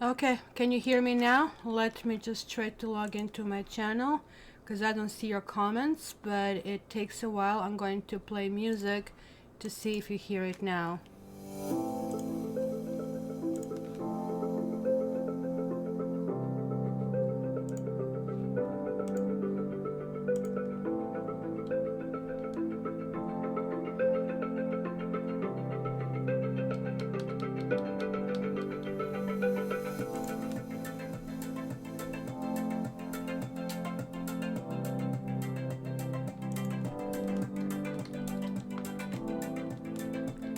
Okay, can you hear me now? Let me just try to log into my channel because I don't see your comments, but it takes a while. I'm going to play music to see if you hear it now.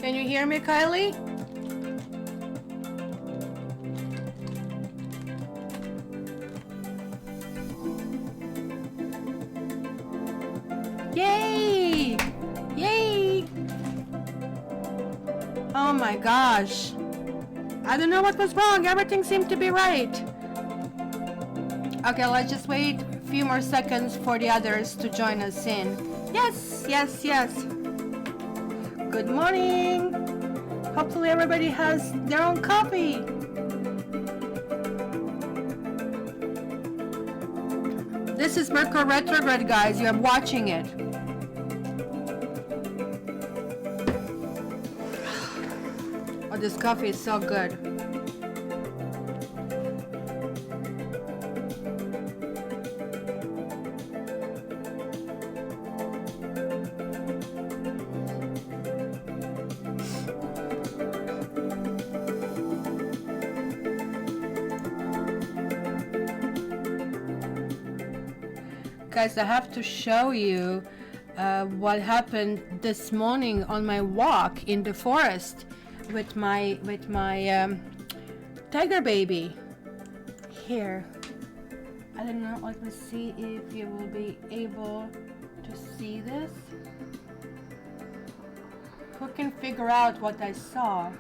Can you hear me, Kylie? Yay! Yay! Oh my gosh. I don't know what was wrong. Everything seemed to be right. Okay, let's just wait a few more seconds for the others to join us in. Yes, yes, yes. Good morning. Hopefully everybody has their own coffee. This is Mercury retrograde, guys. You are watching it. Oh, this coffee is so good. Guys, I have to show you what happened this morning on my walk in the forest with my tiger baby. Here, I don't know, let me see if you will be able to see this. Who can figure out what I saw?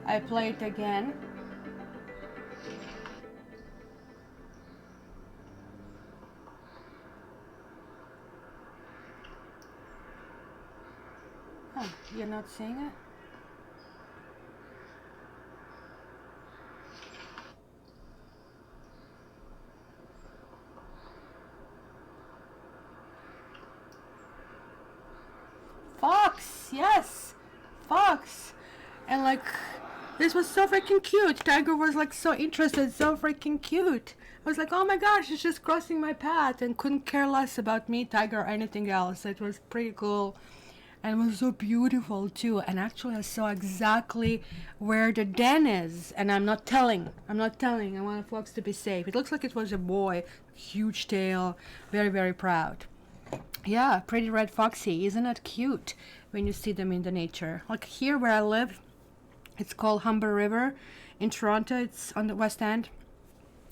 I play it again. Oh, you're not seeing it? Fox, yes, fox. And like, this was so freaking cute. Tiger was like so interested, so freaking cute. I was like, oh my gosh, it's just crossing my path and couldn't care less about me, tiger, or anything else. It was pretty cool. And it was so beautiful too. And actually I saw exactly where the den is. And I'm not telling. I want the fox to be safe. It looks like it was a boy. Huge tail. Very, very proud. Yeah, pretty red foxy. Isn't that cute when you see them in the nature? Like here where I live, it's called Humber River in Toronto. It's on the West End.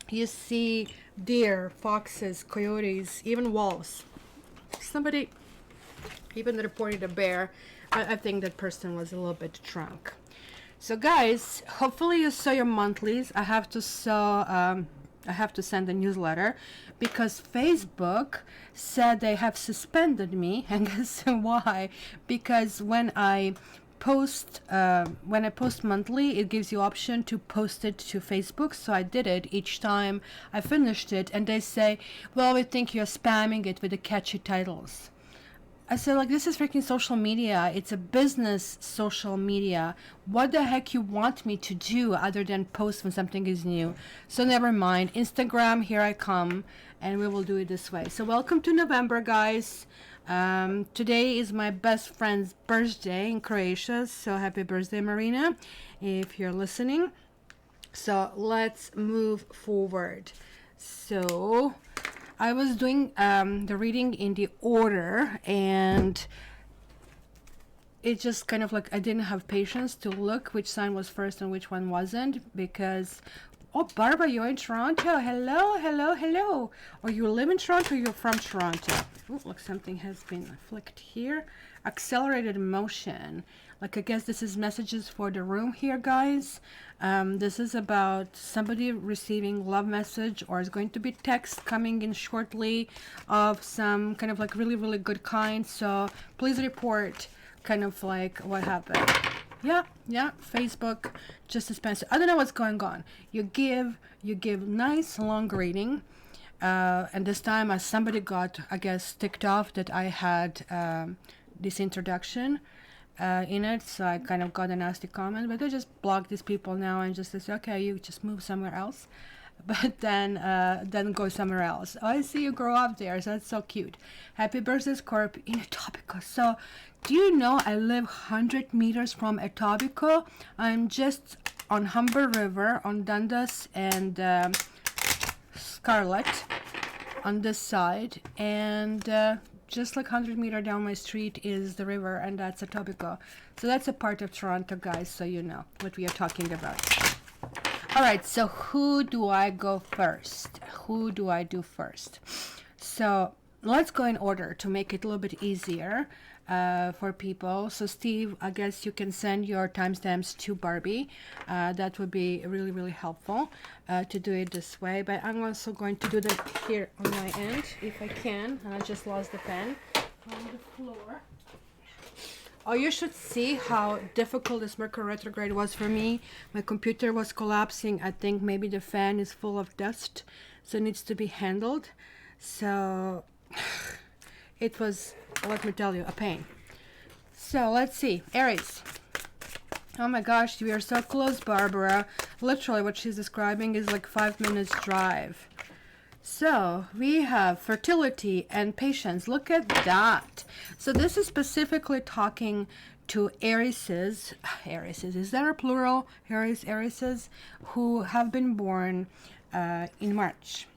You see deer, foxes, coyotes, even wolves. Somebody even reported a bear. I think that person was a little bit drunk. So guys, hopefully you saw your monthlies. I have to send a newsletter because Facebook said they have suspended me, and guess why? Because when I post monthly, it gives you option to post it to Facebook. So I did it each time I finished it, and they say, well, we think you're spamming it with the catchy titles. I said, like, this is freaking social media. It's a business social media. What the heck you want me to do other than post when something is new? So never mind. Instagram, here I come, and we will do it this way. So welcome to November, guys. Today is my best friend's birthday in Croatia. So happy birthday, Marina, if you're listening. So let's move forward. So I was doing the reading in the order, and it just kind of like I didn't have patience to look which sign was first and which one wasn't, because oh, Barbara, you're in Toronto. Hello, hello, hello. Or you live in Toronto or you're from Toronto. Oh, look, something has been flicked here. Accelerated motion. Like, I guess this is messages for the room here, guys. This is about somebody receiving love message, or is going to be text coming in shortly of some kind of like really, really good kind. So please report kind of like what happened. Yeah, Facebook just expensive. I don't know what's going on. You give nice long reading, and this time as somebody got, I guess, ticked off that I had this introduction in it, so I kind of got a nasty comment, but I just block these people now and just say, okay, you just move somewhere else. But then go somewhere else. Oh, I see you grow up there, so that's so cute. Happy birthday, Scorpio, in Etobicoke. So, do you know I live 100 meters from Etobicoke? I'm just on Humber River, on Dundas and Scarlet on this side, and just like 100 meters down my street is the river, and that's Etobicoke. So that's a part of Toronto, guys, so you know what we are talking about. All right, so who do I go first? Who do I do first? So let's go in order to make it a little bit easier for people. So Steve, I guess you can send your timestamps to Barbie. That would be really, really helpful to do it this way. But I'm also going to do that here on my end, if I can. And I just lost the pen on the floor. Oh, you should see how difficult this Mercury retrograde was for me. My computer was collapsing. I think maybe the fan is full of dust, so it needs to be handled. So it was, let me tell you, a pain. So let's see. Aries. Oh my gosh, we are so close, Barbara. Literally what she's describing is like 5 minutes drive. So we have fertility and patience. Look at that. So this is specifically talking to Arieses. Arieses, is that a plural? Arieses who have been born in March,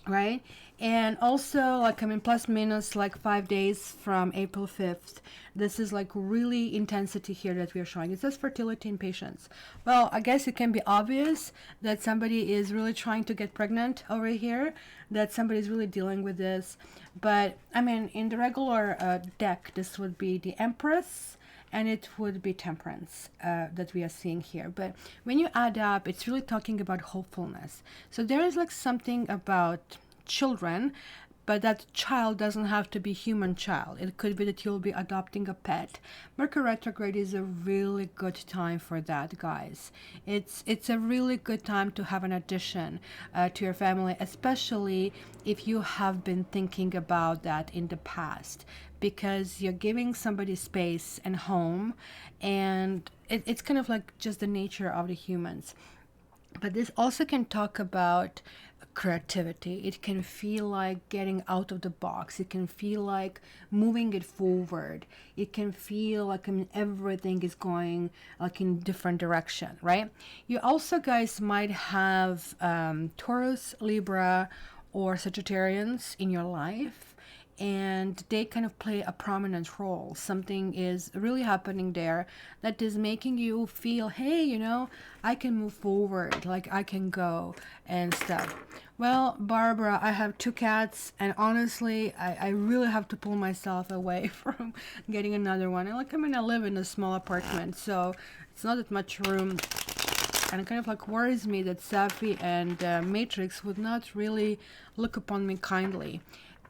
right? And also, like, I mean, plus minus like 5 days from April 5th. This is like really intensity here that we are showing. It says fertility and patience. Well, I guess it can be obvious that somebody is really trying to get pregnant over here, that somebody is really dealing with this. But I mean, in the regular deck, this would be the Empress, and it would be Temperance that we are seeing here. But when you add up, it's really talking about hopefulness. So there is like something about children, but that child doesn't have to be human child. It could be that you'll be adopting a pet. Mercury retrograde is a really good time for that, guys. It's a really good time to have an addition to your family, especially if you have been thinking about that in the past, because you're giving somebody space and home, and it's kind of like just the nature of the humans. But this also can talk about creativity. It can feel like getting out of the box. It can feel like moving it forward. It can feel like, I mean, everything is going like in different direction, right? You also, guys, might have Taurus, Libra, or Sagittarians in your life, and they kind of play a prominent role. Something is really happening there that is making you feel, hey, you know, I can move forward, like I can go and stuff. Well, Barbara, I have 2 cats, and honestly, I really have to pull myself away from getting another one. And like, I mean, I live in a small apartment, so it's not that much room. And it kind of like worries me that Safi and Matrix would not really look upon me kindly.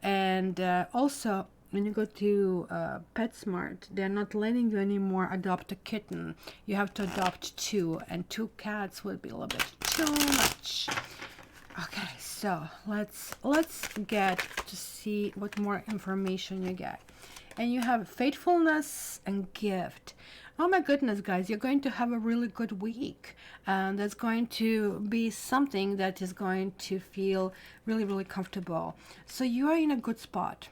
And also, when you go to PetSmart, they're not letting you anymore adopt a kitten. You have to adopt 2, and 2 cats would be a little bit too much. Okay, so let's get to see what more information you get. And you have faithfulness and gift. Oh my goodness, guys, you're going to have a really good week. That's going to be something that is going to feel really, really comfortable. So you are in a good spot.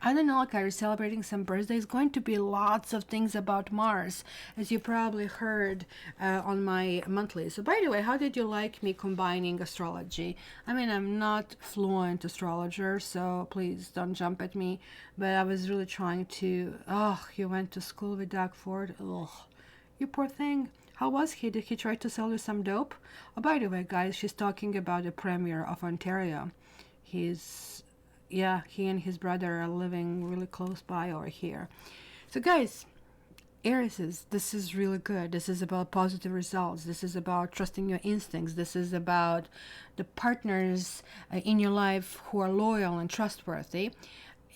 I don't know, like, are you celebrating some birthdays? Going to be lots of things about Mars, as you probably heard on my monthly. So by the way, how did you like me combining astrology? I mean, I'm not fluent astrologer, so please don't jump at me. But I was really trying to... Oh, you went to school with Doug Ford? Ugh, you poor thing. How was he? Did he try to sell you some dope? Oh, by the way, guys, she's talking about the Premier of Ontario. Yeah, he and his brother are living really close by over here. So guys, Aries, this is really good. This is about positive results. This is about trusting your instincts. This is about the partners in your life who are loyal and trustworthy.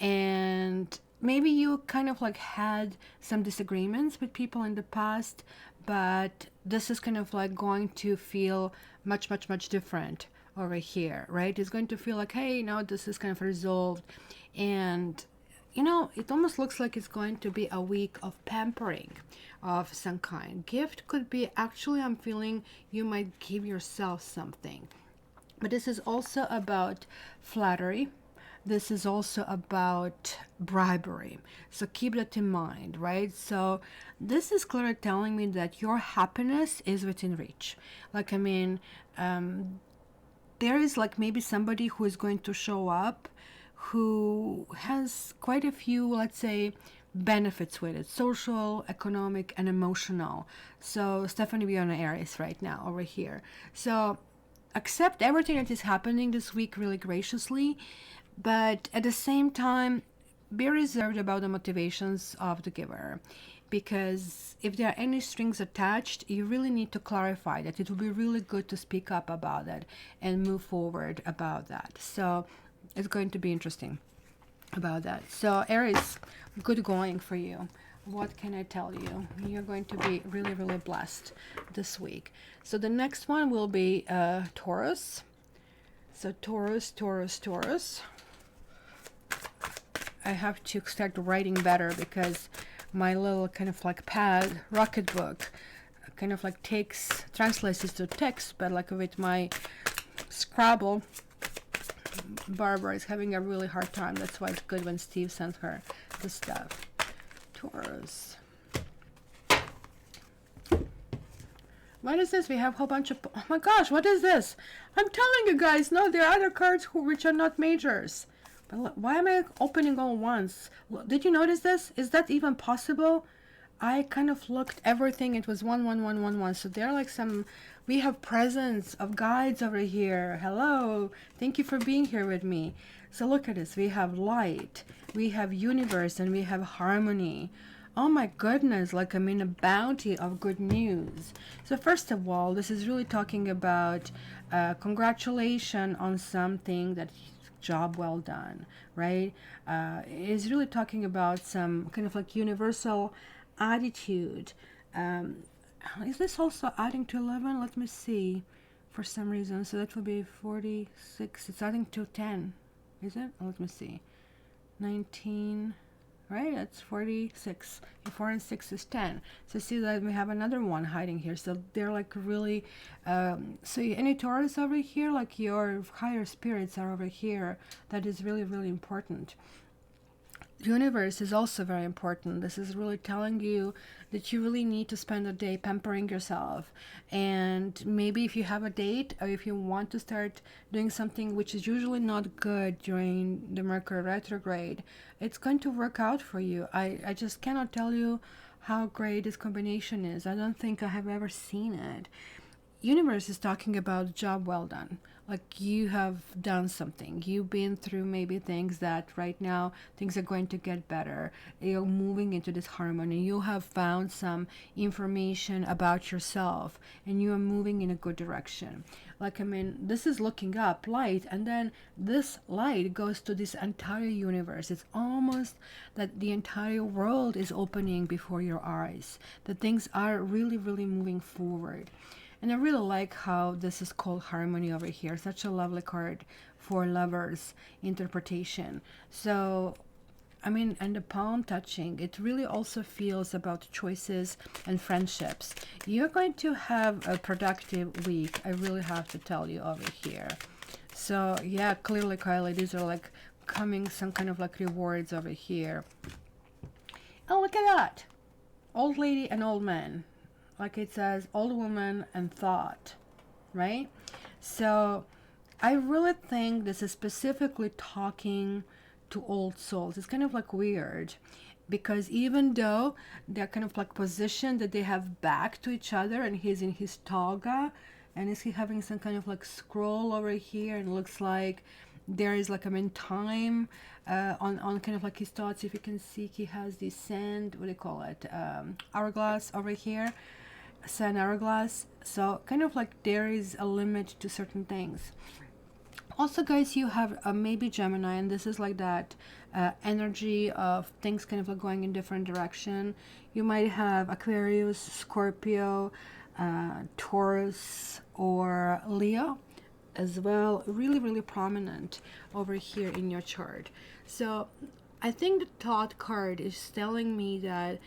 And maybe you kind of like had some disagreements with people in the past, but this is kind of like going to feel much, much, much different over here, right? It's going to feel like, hey, now this is kind of resolved. And, you know, it almost looks like it's going to be a week of pampering of some kind. Gift could be, actually, I'm feeling you might give yourself something. But this is also about flattery. This is also about bribery. So keep that in mind, right? So this is clearly telling me that your happiness is within reach. Like, I mean, there is like maybe somebody who is going to show up who has quite a few, let's say, benefits with it: social, economic, and emotional. So Stephanie, we are on Aries right now over here. So accept everything that is happening this week really graciously, but at the same time, be reserved about the motivations of the giver. Because if there are any strings attached, you really need to clarify that. It will be really good to speak up about it and move forward about that. So it's going to be interesting about that. So Aries, good going for you. What can I tell you? You're going to be really, really blessed this week. So the next one will be Taurus. So Taurus, Taurus, Taurus. I have to start writing better because my little kind of like pad rocket book kind of like translates it to text, but like with my Scrabble, Barbara is having a really hard time. That's why it's good when Steve sends her the stuff. Taurus. What is this? We have a whole bunch of... Oh my gosh, what is this? I'm telling you guys, no, there are other cards which are not majors. But why am I opening all once? Did you notice this? Is that even possible? I kind of looked everything. It was 1, 1, 1, 1, 1. So there are like some... We have presents of guides over here. Hello. Thank you for being here with me. So look at this. We have light. We have universe. And we have harmony. Oh my goodness. Like, I mean, a bounty of good news. So first of all, this is really talking about congratulations on something that... job well done, right? It is really talking about some kind of like universal attitude. Is this also adding to 11? Let me see. For some reason, so that will be 46. It's adding to 10, is it? Let me see. 19. Right, that's 46. 4 and 6 is 10. So see that we have another one hiding here. So they're like really, so any Taurus over here, like your higher spirits are over here. That is really, really important. Universe is also very important. This is really telling you that you really need to spend a day pampering yourself. And maybe if you have a date, or if you want to start doing something which is usually not good during the Mercury retrograde, it's going to work out for you. I just cannot tell you how great this combination is. I don't think I have ever seen it. Universe is talking about job well done. Like, you have done something. You've been through maybe things that right now things are going to get better. You're moving into this harmony. You have found some information about yourself and you are moving in a good direction. Like, I mean, this is looking up light, and then this light goes to this entire universe. It's almost that the entire world is opening before your eyes. That things are really, really moving forward. And I really like how this is called harmony over here. Such a lovely card for lovers interpretation. So, I mean, and the palm touching, it really also feels about choices and friendships. You're going to have a productive week, I really have to tell you over here. So, yeah, clearly, Kylie, these are like coming some kind of like rewards over here. Oh, look at that. Old lady and old man. Like it says, old woman and thought, right? So I really think this is specifically talking to old souls. It's kind of like weird, because even though they're kind of like positioned that they have back to each other, and he's in his toga, and is he having some kind of like scroll over here, and it looks like there is like, I mean, time on kind of like his thoughts. If you can see, he has the sand, what do you call it, hourglass over here. Sand hourglass. So kind of like there is a limit to certain things. Also, guys, you have maybe Gemini, and this is like that energy of things kind of like going in different direction. You might have Aquarius, Scorpio, Taurus, or Leo as well, really, really prominent over here in your chart. So I think the thought card is telling me that,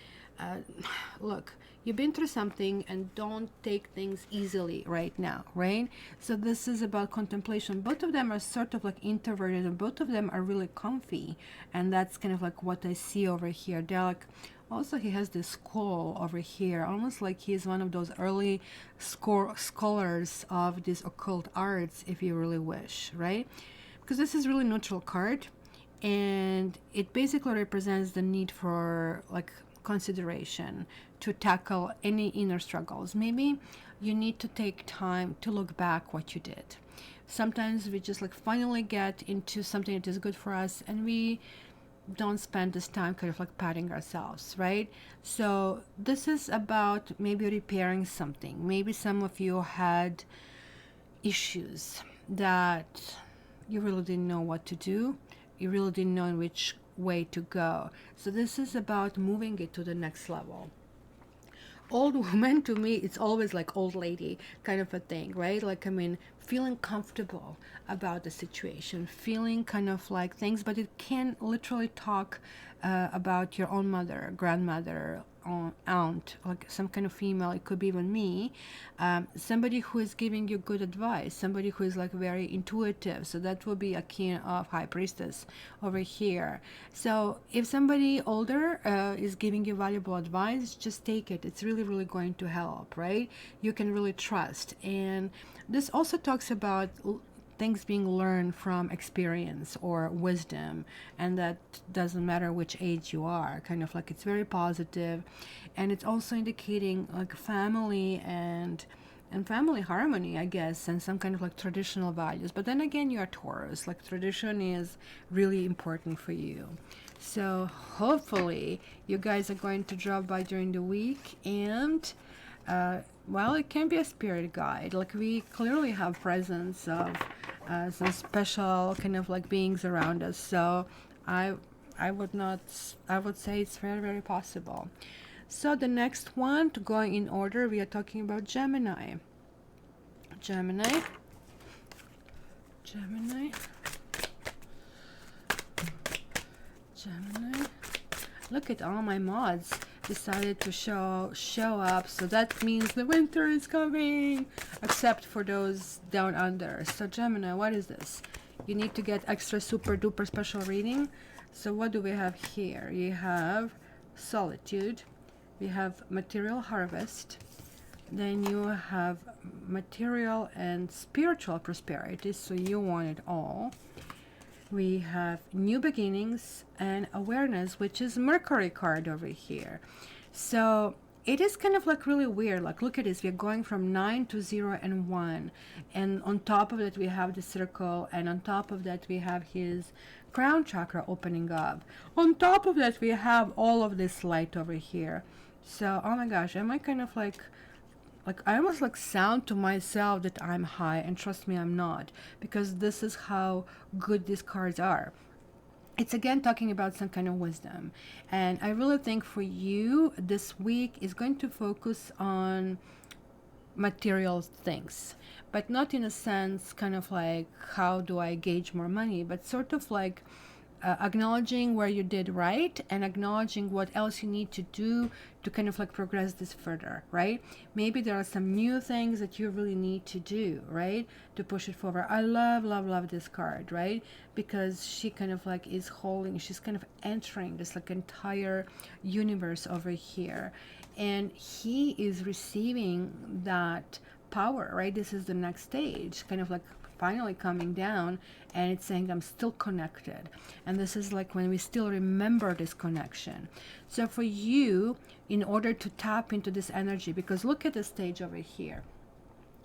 look, you've been through something and don't take things easily right now, right? So this is about contemplation. Both of them are sort of like introverted, and both of them are really comfy, and that's kind of like what I see over here. They're like, also he has this skull over here, almost like he's one of those early scholars of these occult arts, if you really wish, right? Because this is really neutral card, and it basically represents the need for like consideration to tackle any inner struggles. Maybe you need to take time to look back what you did. Sometimes we just like finally get into something that is good for us, and we don't spend this time kind of like patting ourselves, right? So this is about maybe repairing something. Maybe some of you had issues that you really didn't know what to do. You really didn't know in which way to go. So this is about moving it to the next level. Old woman, to me, it's always like old lady kind of a thing, right? Like, I mean, feeling comfortable about the situation, feeling kind of like things, but it can literally talk about your own mother, grandmother, aunt, like some kind of female. It could be even me, somebody who is giving you good advice, somebody who is like very intuitive. So that will be a king of high priestess over here. So if somebody older is giving you valuable advice, just take it. It's really, really going to help, right? You can really trust. And this also talks about things being learned from experience or wisdom, and that doesn't matter which age you are. Kind of like it's very positive, and it's also indicating like family and family harmony, I guess, and some kind of like traditional values. But then again, you are Taurus, like tradition is really important for you. So hopefully you guys are going to drop by during the week, and well, it can be a spirit guide. Like we clearly have presence of some special kind of like beings around us. So I would say it's very, very possible. So the next one, to go in order, we are talking about Gemini. Gemini. Look at all my mods decided to show up, so that means the winter is coming, except for those down under. So Gemini, what is this? You need to get extra super duper special reading. So what do we have here? You have solitude, we have material harvest, then you have material and spiritual prosperity, so you want it all. We have new beginnings and awareness, which is Mercury card over here. So it is kind of like really weird. Like, look at this. We're going from 9 to 0 and 1. And on top of that, we have the circle. And on top of that, we have his crown chakra opening up. On top of that, we have all of this light over here. So, oh my gosh, am I kind of like I almost like sound to myself that I'm high, and trust me, I'm not, because this is how good these cards are. It's again talking about some kind of wisdom, and I really think for you this week is going to focus on material things, but not in a sense kind of like how do I gauge more money, but sort of like acknowledging where you did right and acknowledging what else you need to do to kind of like progress this further, right? Maybe there are some new things that you really need to do, right, to push it forward. I love this card, right? Because she kind of like is holding, she's kind of entering this like entire universe over here, and he is receiving that power, right? This is the next stage, kind of like finally coming down, and it's saying I'm still connected, and this is like when we still remember this connection. So for you, in order to tap into this energy, because look at the stage over here,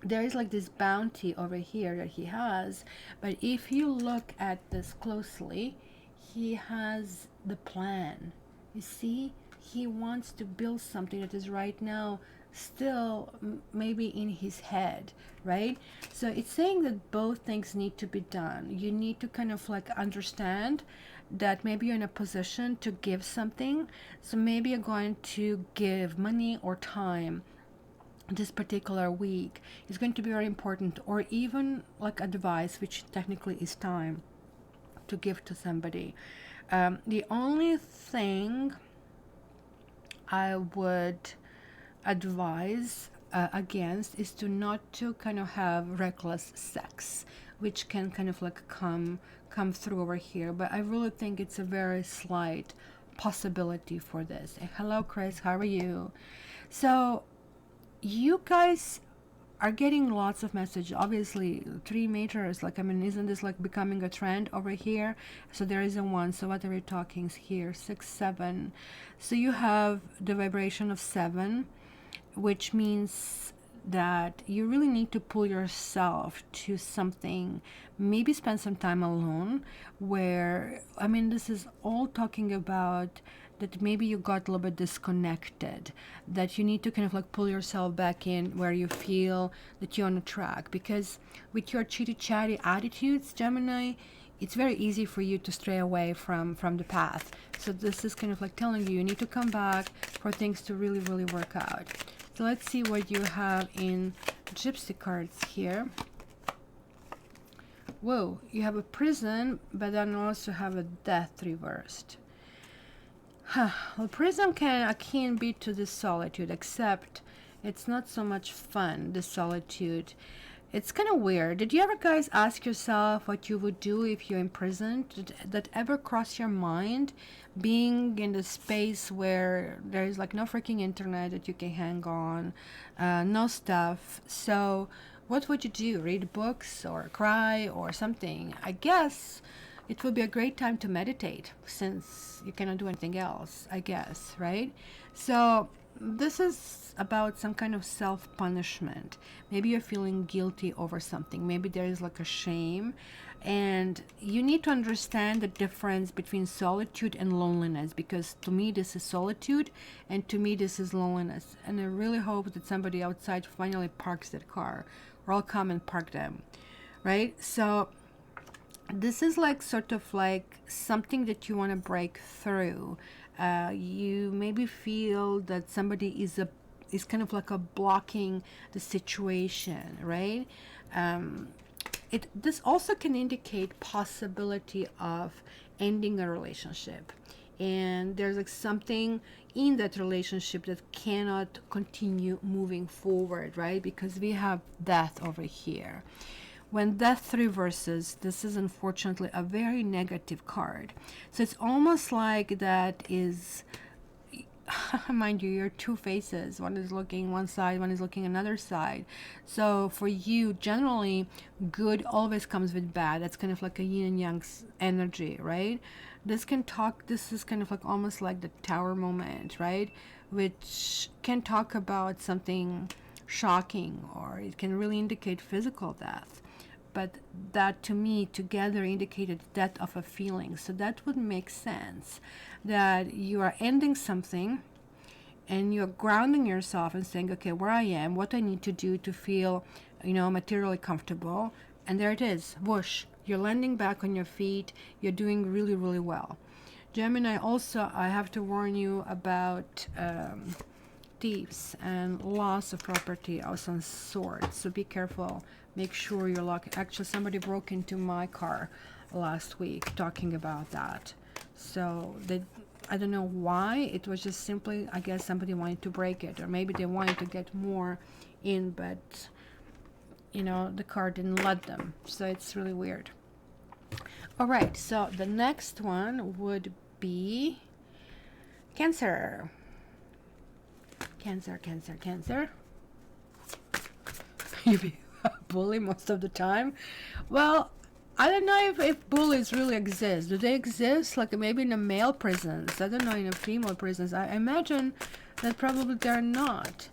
there is like this bounty over here that he has, but if you look at this closely, he has the plan. You see, he wants to build something that is right now still maybe in his head, right? So it's saying that both things need to be done. You need to kind of like understand that maybe you're in a position to give something. So maybe you're going to give money or time this particular week. Is going to be very important, or even like advice, which technically is time to give to somebody. The only thing I would advise against is to not to kind of have reckless sex, which can kind of like come through over here. But I really think it's a very slight possibility for this. Hello Chris, how are you? So you guys are getting lots of messages. Obviously 3 meters, like, I mean, isn't this like becoming a trend over here? So there is a 1. So what are we talking here? 6, 7. So you have the vibration of 7, which means that you really need to pull yourself to something, maybe spend some time alone, where, I mean, this is all talking about that maybe you got a little bit disconnected, that you need to kind of like pull yourself back in where you feel that you're on a track. Because with your chitty chatty attitudes, Gemini, it's very easy for you to stray away from the path. So this is kind of like telling you need to come back for things to really work out. So let's see what you have in Gypsy cards here. Whoa, you have a prison, but then also have a death reversed. Well, prison can akin be to the solitude, except it's not so much fun, the solitude. It's kind of weird. Did you ever guys ask yourself what you would do if you're imprisoned? Did that ever cross your mind? Being in the space where there is like no freaking internet that you can hang on, no stuff. So what would you do? Read books or cry or something? I guess it would be a great time to meditate, since you cannot do anything else, I guess, right? So this is about some kind of self-punishment. Maybe you're feeling guilty over something. Maybe there is like a shame, and you need to understand the difference between solitude and loneliness, because to me this is solitude and to me this is loneliness. And I really hope that somebody outside finally parks that car, or I'll come and park them, right? So this is like sort of like something that you want to break through. You maybe feel that somebody is kind of like a blocking the situation, right? This also can indicate possibility of ending a relationship, and there's like something in that relationship that cannot continue moving forward, right? Because we have death over here. When death reverses, this is unfortunately a very negative card. So it's almost like that is, mind you, you're 2 faces. One is looking one side, one is looking another side. So for you, generally, good always comes with bad. That's kind of like a yin and yang energy, right? This is kind of like almost like the tower moment, right? Which can talk about something shocking, or it can really indicate physical death. But that to me together indicated death of a feeling. So that would make sense, that you are ending something and you're grounding yourself and saying, okay, where I am, what I need to do to feel, materially comfortable. And there it is, whoosh, you're landing back on your feet. You're doing really well. Gemini, also, I have to warn you about thieves and loss of property of some sort. So be careful. Make sure you're locked. Actually, somebody broke into my car last week talking about that. So I don't know why. It was just simply, I guess somebody wanted to break it, or maybe they wanted to get more in, but the car didn't let them. So it's really weird. All right, so the next one would be Cancer. Cancer. You be a bully most of the time. Well, I don't know if bullies really exist. Do they exist? Like maybe in a male prisons. I don't know, in a female prisons. I imagine that probably they're not.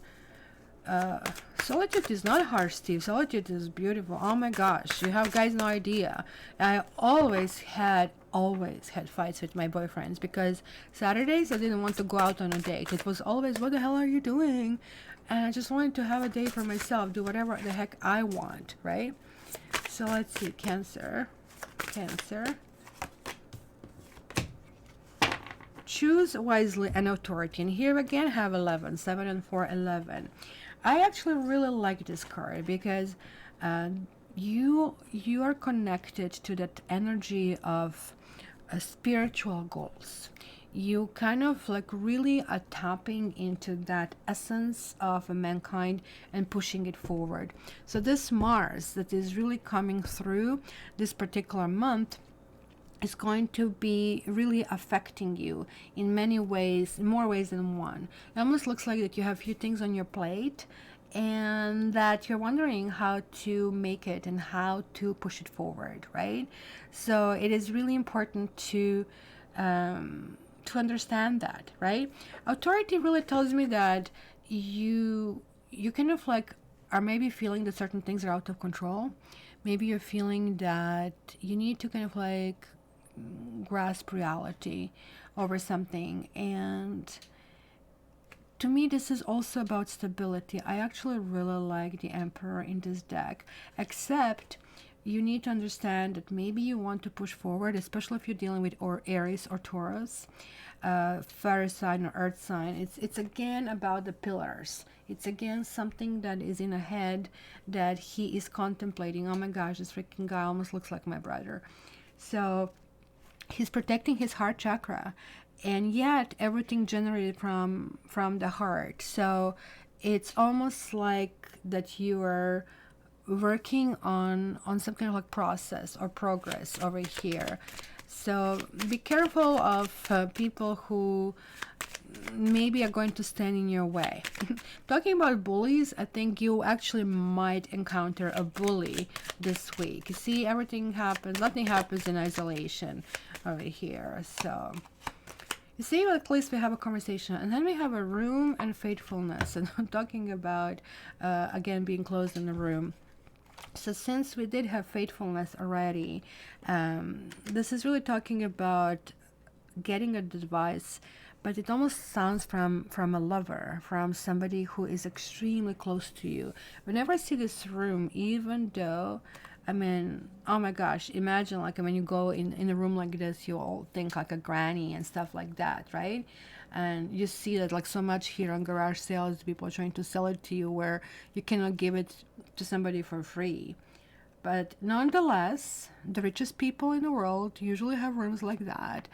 Solitude is not harsh, Steve. Solitude is beautiful. Oh my gosh, you have guys no idea. I always had always had fights with my boyfriends because Saturdays I didn't want to go out on a date. It was always, what the hell are you doing? And I just wanted to have a day for myself, do whatever the heck I want, right? So let's see, Cancer. Choose wisely and authority. And here again have 11, 7 and 4, 11. I actually really like this card because you are connected to that energy of spiritual goals. You kind of like really are tapping into that essence of mankind and pushing it forward. So this Mars that is really coming through this particular month is going to be really affecting you in many ways, more ways than one. It almost looks like that you have a few things on your plate and that you're wondering how to make it and how to push it forward, right? So it is really important to understand that, right? Authority really tells me that you kind of like are maybe feeling that certain things are out of control. Maybe you're feeling that you need to kind of like grasp reality over something. And to me, this is also about stability. I actually really like the Emperor in this deck, except you need to understand that maybe you want to push forward, especially if you're dealing with Aries or Taurus, fire sign or earth sign. It's again about the pillars. It's again something that is in a head that he is contemplating. Oh my gosh, this freaking guy almost looks like my brother. So he's protecting his heart chakra, and yet everything generated from the heart. So it's almost like that you are working on some kind of like process or progress over here. So be careful of people who maybe are going to stand in your way. Talking about bullies, I think you actually might encounter a bully this week. You see, everything happens, nothing happens in isolation over here. So you see, at least we have a conversation, and then we have a room and faithfulness. And I'm talking about again being closed in the room. So since we did have faithfulness already, this is really talking about getting advice, but it almost sounds from a lover, from somebody who is extremely close to you. Whenever I see this room, even though, I mean, oh my gosh, imagine like when you go in a room like this, you all think like a granny and stuff like that, right? And you see that like so much here on garage sales, people are trying to sell it to you where you cannot give it to somebody for free. But nonetheless, the richest people in the world usually have rooms like that.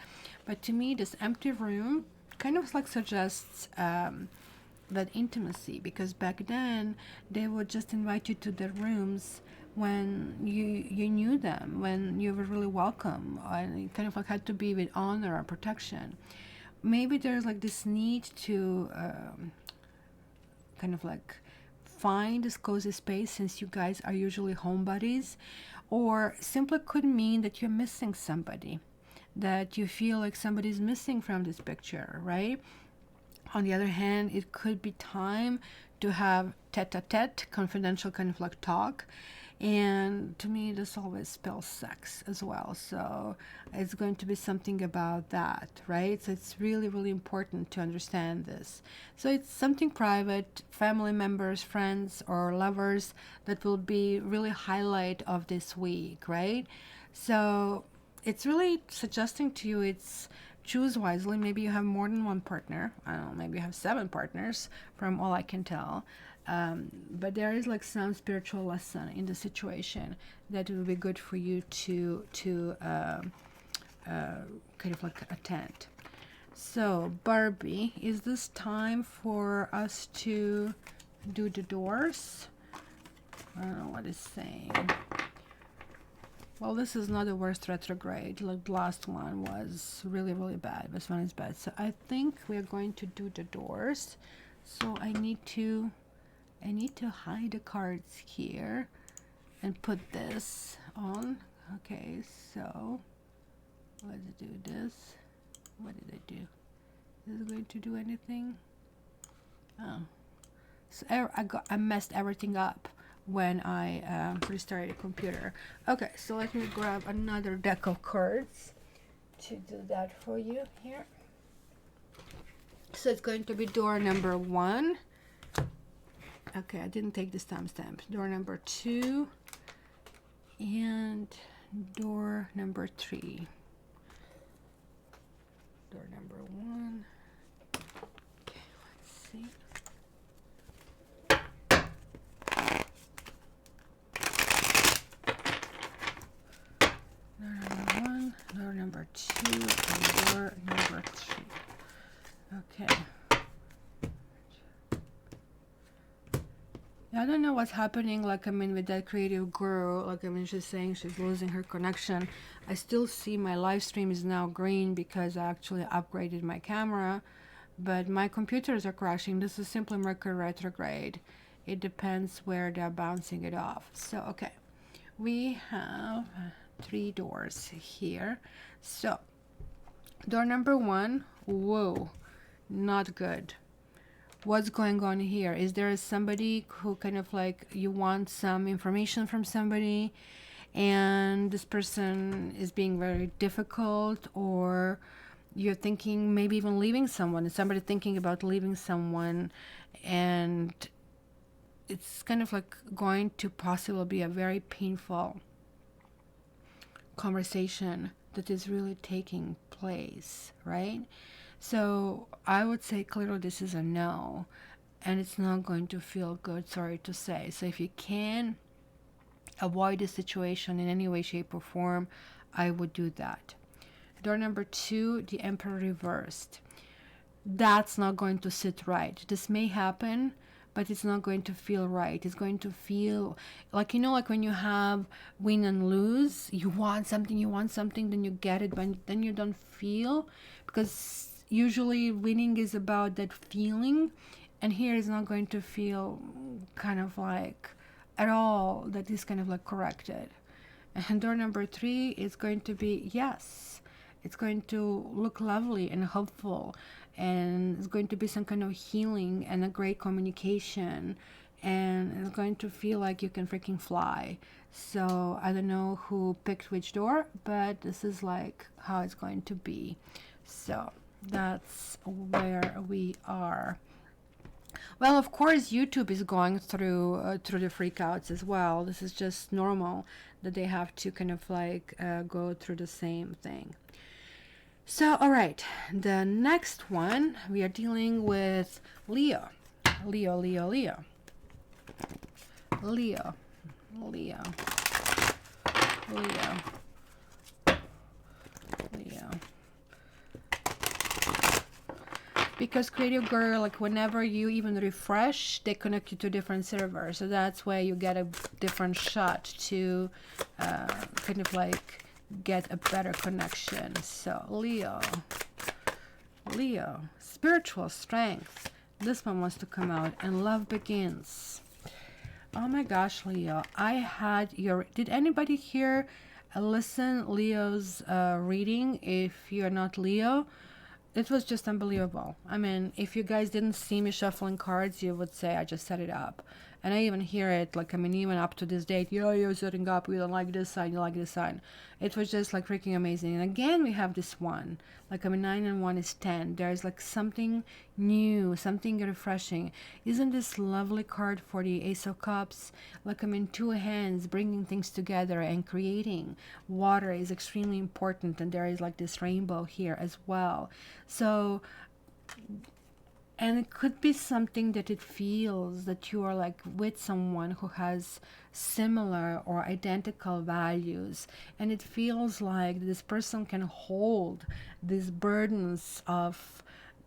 But to me, this empty room kind of like suggests that intimacy, because back then they would just invite you to their rooms when you knew them, when you were really welcome, and it kind of like had to be with honor or protection. Maybe there's like this need to kind of like find this cozy space, since you guys are usually homebodies, or simply could mean that you're missing somebody, that you feel like somebody's missing from this picture, right? On the other hand, it could be time to have tete-a-tete, confidential kind of like talk. And to me, this always spells sex as well. So it's going to be something about that, right? So it's really, really important to understand this. So it's something private, family members, friends, or lovers that will be really highlight of this week, right? So it's really suggesting to you, it's choose wisely. Maybe you have more than one partner. I don't know, maybe you have 7 partners from all I can tell. But there is like some spiritual lesson in the situation that will be good for you to kind of like attend. So Barbie, is this time for us to do the doors? I don't know what it's saying. Well, this is not the worst retrograde. Like the last one was really, really bad. This one is bad. So I think we're going to do the doors. So I need to hide the cards here and put this on. Okay, so let's do this. What did I do? Is it going to do anything? Oh, so I messed everything up when I restarted the computer. Okay, so let me grab another deck of cards to do that for you here. So it's going to be door number 1. Okay, I didn't take the timestamp. Door number 2 and door number 3. Door number 1. Okay, let's see. Door number 1, door number 2, and door number 3. Okay. I don't know what's happening, like, I mean, with that creative girl, like, I mean, she's saying she's losing her connection. I still see my live stream is now green because I actually upgraded my camera, but my computers are crashing. This is simply Mercury retrograde. It depends where they're bouncing it off. So, okay, we have 3 doors here. So, door number 1, whoa, not good. What's going on here? Is there somebody who kind of like, you want some information from somebody and this person is being very difficult, or you're thinking maybe even leaving someone? Is somebody thinking about leaving someone, and it's kind of like going to possibly be a very painful conversation that is really taking place, right? So I would say clearly this is a no, and it's not going to feel good, sorry to say. So if you can avoid the situation in any way, shape, or form, I would do that. Door number 2, the Emperor reversed. That's not going to sit right. This may happen, but it's not going to feel right. It's going to feel like, you know, like when you have win and lose, you want something, then you get it, but then you don't feel, because usually winning is about that feeling, and here is not going to feel kind of like at all that is kind of like corrected. And door number 3 is going to be yes. It's going to look lovely and hopeful, and it's going to be some kind of healing and a great communication, and it's going to feel like you can freaking fly. So I don't know who picked which door, but this is like how it's going to be. So that's where we are. Well, of course, YouTube is going through the freakouts as well. This is just normal that they have to kind of like go through the same thing. So, all right, the next one, we are dealing with Leo. Leo. Because creative girl, like whenever you even refresh, they connect you to different servers, so that's where you get a different shot to kind of like get a better connection. So Leo, spiritual strength, this one wants to come out, and love begins. Oh my gosh, Leo, I had your, did anybody here listen Leo's reading? If you're not Leo, it was just unbelievable. I mean, if you guys didn't see me shuffling cards, you would say I just set it up. And I even hear it, like, I mean, even up to this date, you're setting up, you don't like this sign, you like this sign. It was just, like, freaking amazing. And again, we have this one. Like, I mean, 9 and 1 is 10. There's, like, something new, something refreshing. Isn't this lovely card for the Ace of Cups? Like, I mean, 2 hands bringing things together and creating. Water is extremely important, and there is, like, this rainbow here as well. So, and it could be something that it feels that you are like with someone who has similar or identical values, and it feels like this person can hold these burdens of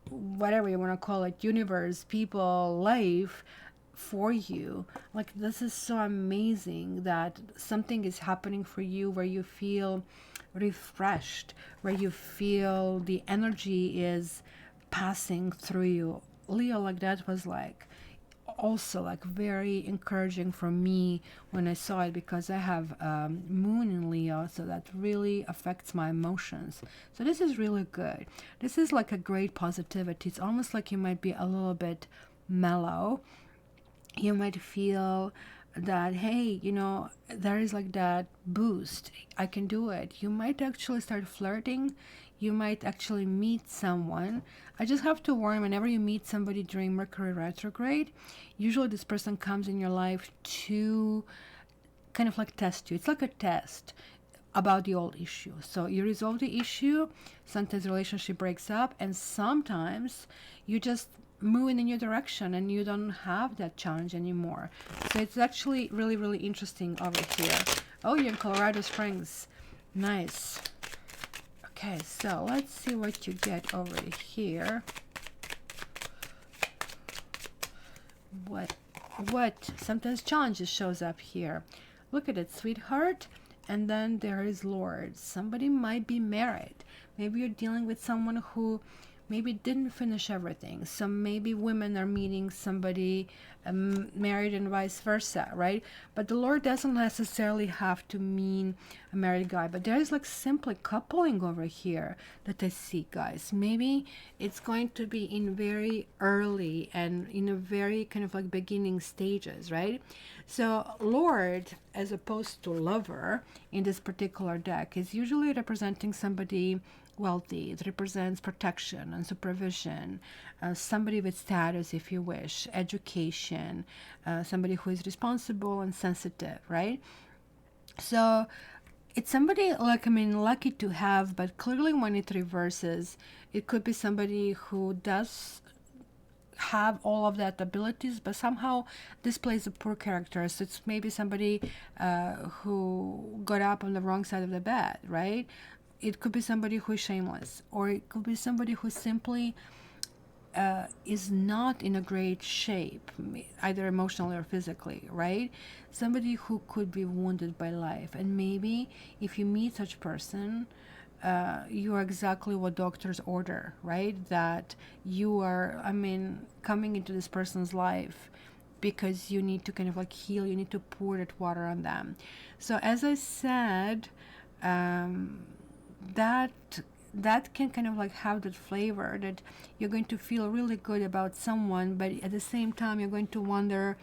whatever you want to call it, universe, people, life, for you. Like, this is so amazing that something is happening for you where you feel refreshed, where you feel the energy is passing through you. Leo, like, that was like also like very encouraging for me when I saw it, because I have moon in Leo, so that really affects my emotions. So this is really good. This is like a great positivity. It's almost like you might be a little bit mellow. You might feel that, hey, you know, there is like that boost. I can do it. You might actually start flirting. You might actually meet someone. I just have to warn, whenever you meet somebody during Mercury retrograde, usually this person comes in your life to kind of like test you. It's like a test about the old issue. So you resolve the issue, sometimes the relationship breaks up, and sometimes you just move in a new direction and you don't have that challenge anymore. So it's actually really, really interesting over here. Oh, you're in Colorado Springs. Nice. Okay, so let's see what you get over here. What sometimes challenges shows up here. Look at it, sweetheart. And then there is Lord. Somebody might be married. Maybe you're dealing with someone who maybe didn't finish everything. So maybe women are meeting somebody married and vice versa, right? But the Lord doesn't necessarily have to mean a married guy. But there is like simply coupling over here that I see, guys. Maybe it's going to be in very early and in a very kind of like beginning stages, right? So Lord, as opposed to lover in this particular deck, is usually representing somebody wealthy. It represents protection and supervision, somebody with status, if you wish, education, somebody who is responsible and sensitive, right? So it's somebody like, I mean, lucky to have, but clearly when it reverses, it could be somebody who does have all of that abilities but somehow displays a poor character. So it's maybe somebody who got up on the wrong side of the bed, right? It could be somebody who is shameless, or it could be somebody who simply is not in a great shape, either emotionally or physically, right? Somebody who could be wounded by life. And maybe if you meet such person, you are exactly what doctors order, right? That you are, I mean, coming into this person's life because you need to kind of like heal, you need to pour that water on them. So as I said, that can kind of like have that flavor that you're going to feel really good about someone, but at the same time you're going to wonder,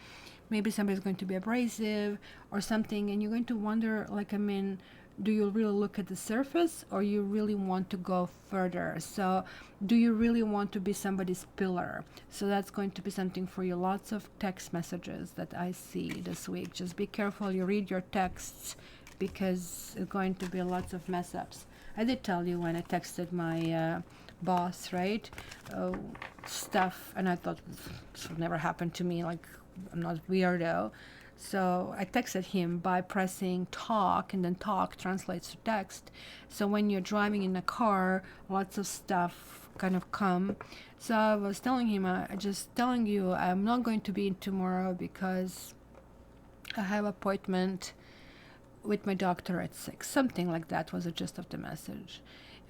maybe somebody's going to be abrasive or something, and you're going to wonder, like, I mean, do you really look at the surface, or you really want to go further? So do you really want to be somebody's pillar? So that's going to be something for you. Lots of text messages that I see this week. Just be careful you read your texts, because it's going to be lots of mess ups. I did tell you when I texted my boss, right, stuff, and I thought this would never happen to me, like, I'm not weirdo. So I texted him by pressing talk, and then talk translates to text. So when you're driving in a car, lots of stuff kind of come. So I was telling him, just telling you, I'm not going to be in tomorrow because I have appointment with my doctor at 6. Something like that was the gist of the message.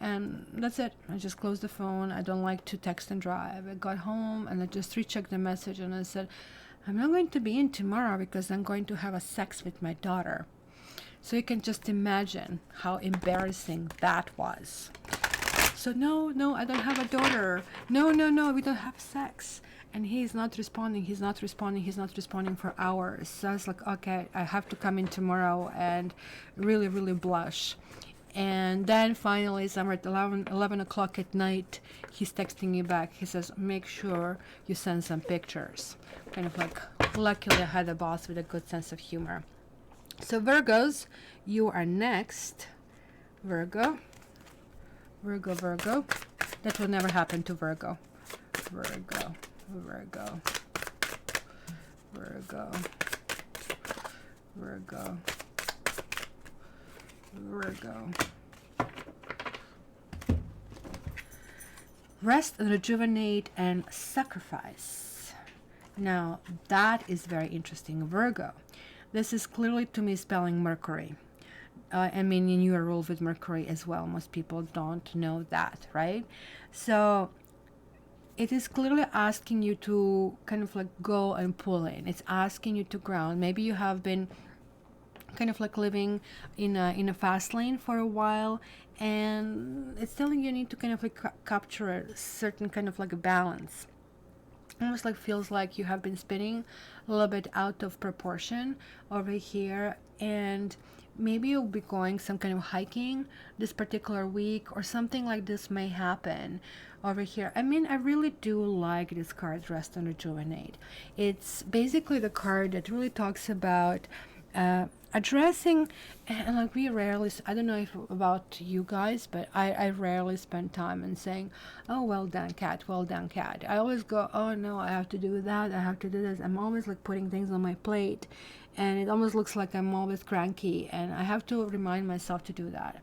And that's it. I just closed the phone. I don't like to text and drive. I got home and I just rechecked the message, and I said, I'm not going to be in tomorrow because I'm going to have a sex with my daughter. So you can just imagine how embarrassing that was. So no, I don't have a daughter. No, we don't have sex. And he's not responding for hours. So I was like, okay, I have to come in tomorrow, and really, really blush. And then finally, somewhere at 11 o'clock at night, he's texting me back. He says, make sure you send some pictures. Kind of like, luckily I had a boss with a good sense of humor. So Virgos, you are next. Virgo. That will never happen to Virgo. Virgo. Rest, rejuvenate, and sacrifice. Now, that is very interesting. Virgo. This is clearly, to me, spelling Mercury. I mean, you are ruled with Mercury as well. Most people don't know that, right? So it is clearly asking you to kind of like go and pull in. It's asking you to ground. Maybe you have been kind of like living in a fast lane for a while, and it's telling you need to kind of like capture a certain kind of like a balance. almost like feels like you have been spinning a little bit out of proportion over here, and maybe you'll be going some kind of hiking this particular week, or something like this may happen over here. I mean, I really do like this card, Rest and Rejuvenate. It's basically the card that really talks about addressing, and like we rarely, I don't know if about you guys, but I rarely spend time and saying, oh, well done cat, well done cat. I always go, oh no, I have to do that, I have to do this. I'm always like putting things on my plate, and it almost looks like I'm always cranky, and I have to remind myself to do that.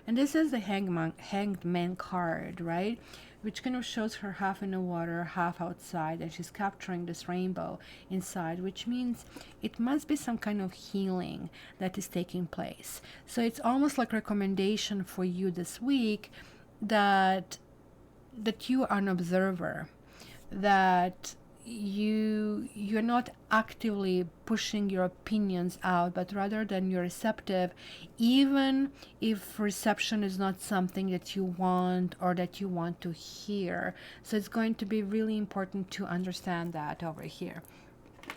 And this is the hanged man card, right? Which kind of shows her half in the water, half outside, and she's capturing this rainbow inside, which means it must be some kind of healing that is taking place. So it's almost like a recommendation for you this week that you are an observer, that you're not actively pushing your opinions out, but rather than you're receptive, even if reception is not something that you want or that you want to hear. So it's going to be really important to understand that over here.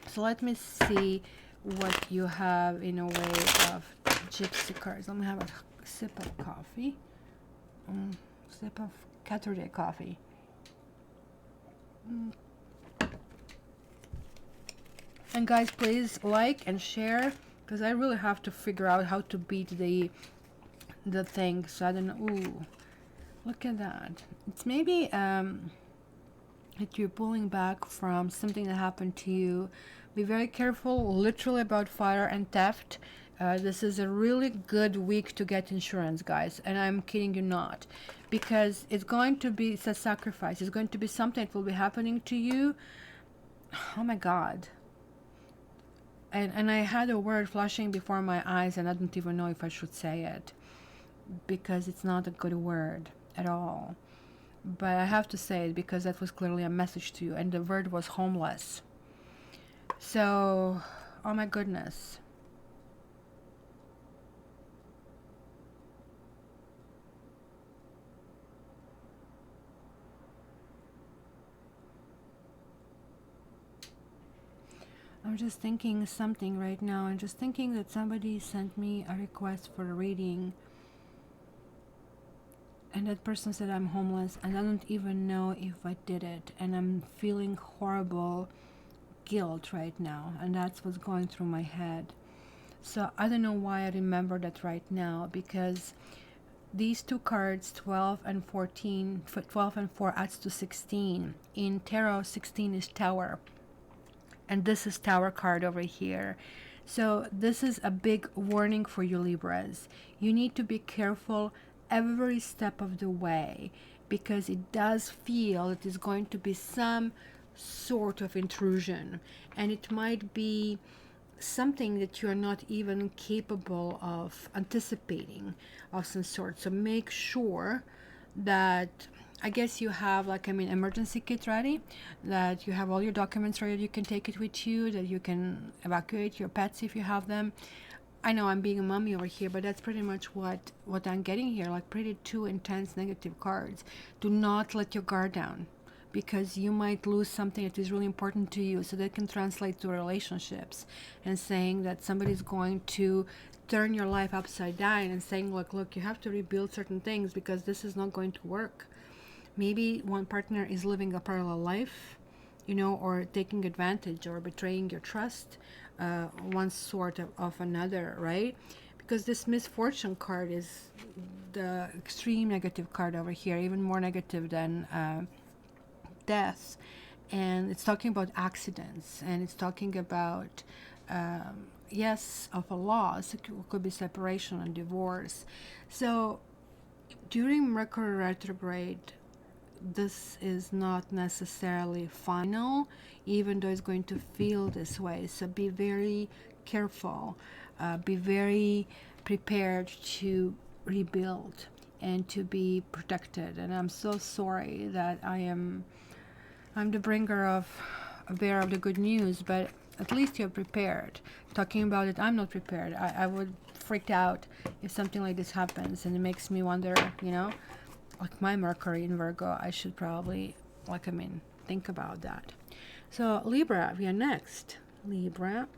So let me see what you have in a way of gypsy cards. Let me have a sip of coffee, sip of Caturday coffee. And guys, please like and share, because I really have to figure out how to beat the thing. So I don't know. Ooh, look at that. It's maybe that you're pulling back from something that happened to you. Be very careful, literally, about fire and theft. This is a really good week to get insurance, guys, and I'm kidding you not, because it's going to be, it's a sacrifice. It's going to be something that will be happening to you. Oh my God. And I had a word flashing before my eyes, and I don't even know if I should say it, because it's not a good word at all. But I have to say it because that was clearly a message to you, and the word was homeless. So, oh my goodness. I'm just thinking something right now. I'm just thinking that somebody sent me a request for a reading, and that person said I'm homeless, and I don't even know if I did it, and I'm feeling horrible guilt right now, and that's what's going through my head. So I don't know why I remember that right now, because these two cards, 12 and 14, 12 and 4 adds to 16. In tarot, 16 is Tower. And this is Tower card over here. So this is a big warning for you, Libras. You need to be careful every step of the way, because it does feel it is going to be some sort of intrusion, and it might be something that you are not even capable of anticipating of some sort. So make sure that, I guess you have, like, emergency kit ready, that you have all your documents ready, you can take it with you, that you can evacuate your pets if you have them. I know I'm being a mommy over here, but that's pretty much what I'm getting here, like pretty two intense negative cards. Do not let your guard down, because you might lose something that is really important to you. So that can translate to relationships, and saying that somebody's going to turn your life upside down, and saying, look, you have to rebuild certain things because this is not going to work. Maybe one partner is living a parallel life, or taking advantage or betraying your trust, one sort of another, right? Because this misfortune card is the extreme negative card over here, even more negative than death. And it's talking about accidents, and it's talking about, yes, of a loss. It could be separation and divorce. So during Mercury retrograde, this is not necessarily final, even though it's going to feel this way. So be very careful, be very prepared to rebuild and to be protected. And I'm so sorry that I'm the bringer of a bearer of the good news, but at least you're prepared. Talking about it, I'm not prepared. I would freak out if something like this happens, and it makes me wonder, like my Mercury in Virgo, I should probably, think about that. So Libra, we are next. Libra.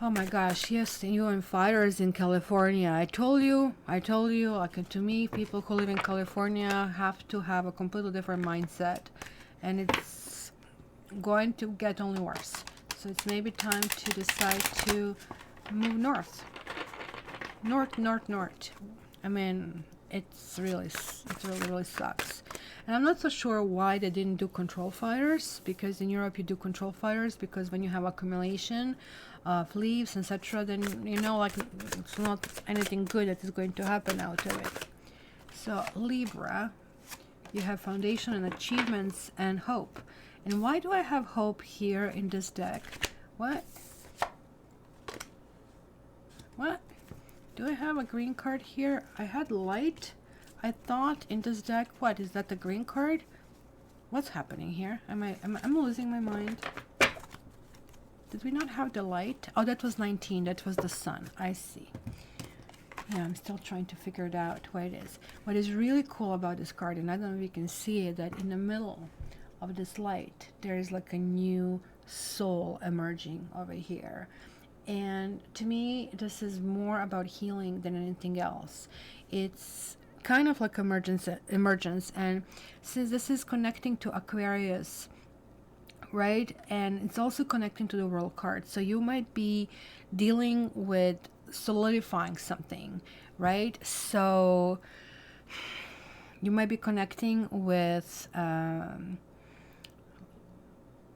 Oh my gosh, yes, you and fires in California. I told you, like, to me, people who live in California have to have a completely different mindset, and it's going to get only worse. So it's maybe time to decide to move north. North. I mean, it really sucks. And I'm not so sure why they didn't do control fires, because in Europe you do control fires, because when you have accumulation of leaves, etc., then you know, like, it's not anything good that is going to happen out of it. So Libra, you have foundation and achievements and hope. And why do I have hope here in this deck? What? Do I have a green card here? I had light, I thought, in this deck. What is that, the green card? What's happening here? I'm losing my mind. Did we not have the light? Oh, that was 19. That was the sun. I see. Yeah, I'm still trying to figure it out what it is. What is really cool about this card, and I don't know if you can see it, that in the middle of this light, there is like a new soul emerging over here. And to me, this is more about healing than anything else. It's kind of like emergence. And since this is connecting to Aquarius, right, and it's also connecting to the world card, so you might be dealing with solidifying something, right? So you might be connecting with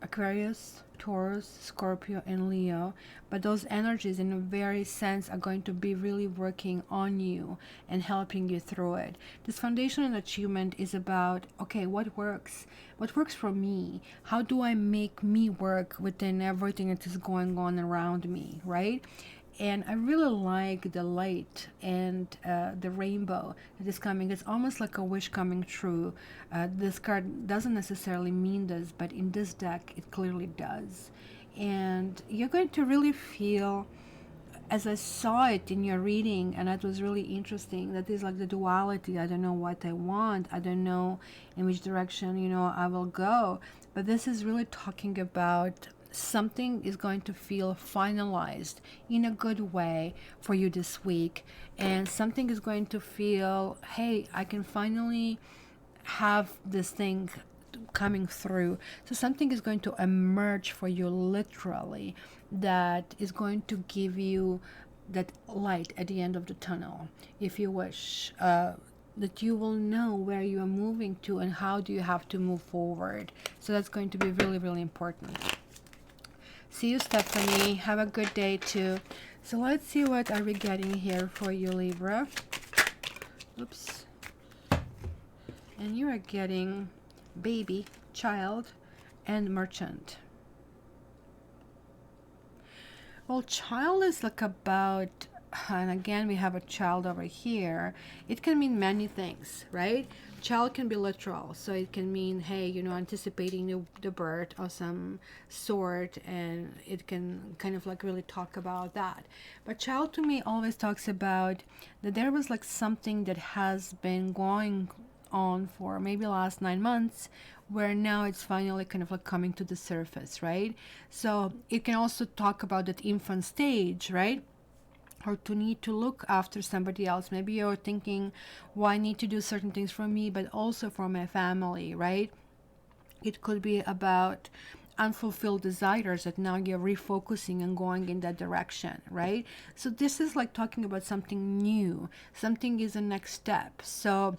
Aquarius, Taurus, Scorpio, and Leo, but those energies in a very sense are going to be really working on you and helping you through it. This foundation and achievement is about, okay, what works for me? How do I make me work within everything that is going on around me, right? And I really like the light and the rainbow that is coming. It's almost like a wish coming true. This card doesn't necessarily mean this, but in this deck, it clearly does. And you're going to really feel, as I saw it in your reading, and that was really interesting, that is like the duality. I don't know what I want. I don't know in which direction, you know, I will go. But this is really talking about something is going to feel finalized in a good way for you this week, and something is going to feel, hey, I can finally have this thing coming through. So something is going to emerge for you, literally, that is going to give you that light at the end of the tunnel, if you wish, that you will know where you are moving to and how do you have to move forward. So that's going to be really, really important. See you, Stephanie. Have a good day too. So let's see, what are we getting here for you, Libra. Oops. And you are getting baby, child, and merchant. Well, child is like about, and again we have a child over here. It can mean many things, right? Child can be literal, so it can mean, hey, you know, anticipating the birth of some sort, and it can kind of like really talk about that. But child to me always talks about that there was like something that has been going on for maybe last 9 months, where now it's finally kind of like coming to the surface, right? So it can also talk about that infant stage, right? Or to need to look after somebody else. Maybe you're thinking, well, I need to do certain things for me, but also for my family, right? It could be about unfulfilled desires that now you're refocusing and going in that direction, right? So this is like talking about something new. Something is the next step. So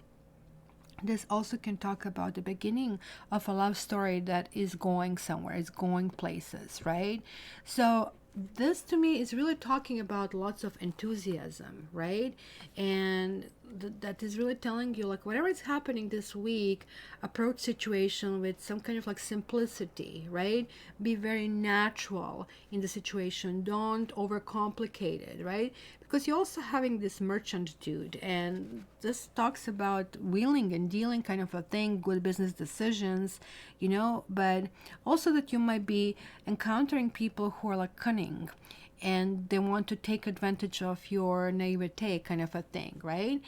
this also can talk about the beginning of a love story that is going somewhere, is going places, right? So this to me is really talking about lots of enthusiasm, right? And that is really telling you, like, whatever is happening this week, approach situation with some kind of like simplicity, right? Be very natural in the situation. Don't overcomplicate it, right? Because you're also having this merchant dude, and this talks about wheeling and dealing kind of a thing, good business decisions, you know, but also that you might be encountering people who are like cunning and they want to take advantage of your naivete kind of a thing, right?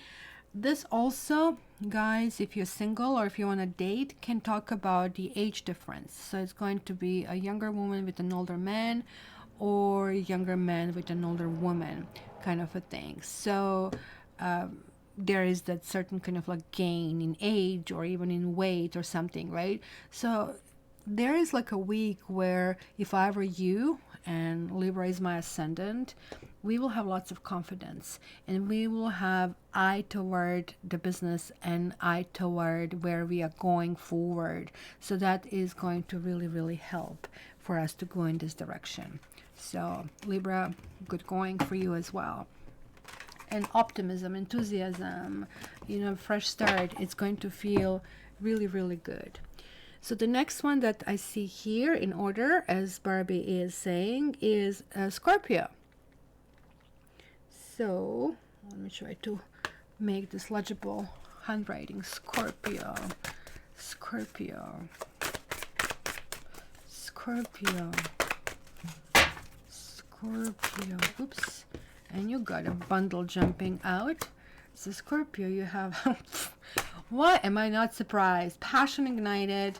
This also, guys, if you're single or if you want to date, can talk about the age difference. So it's going to be a younger woman with an older man, or a younger man with an older woman kind of a thing. So there is that certain kind of like gain in age or even in weight or something, right? So there is like a week where if I were you, and Libra is my ascendant, we will have lots of confidence, and we will have eye toward the business and eye toward where we are going forward. So that is going to really help for us to go in this direction. So Libra, good going for you as well. And optimism, enthusiasm, you know, fresh start. It's going to feel really good. So the next one that I see here in order, as Barbie is saying, is Scorpio. So let me try to make this legible handwriting. Scorpio, Scorpio, Scorpio, Scorpio. Oops. And you got a bundle jumping out. So Scorpio, you have why am I not surprised? Passion ignited,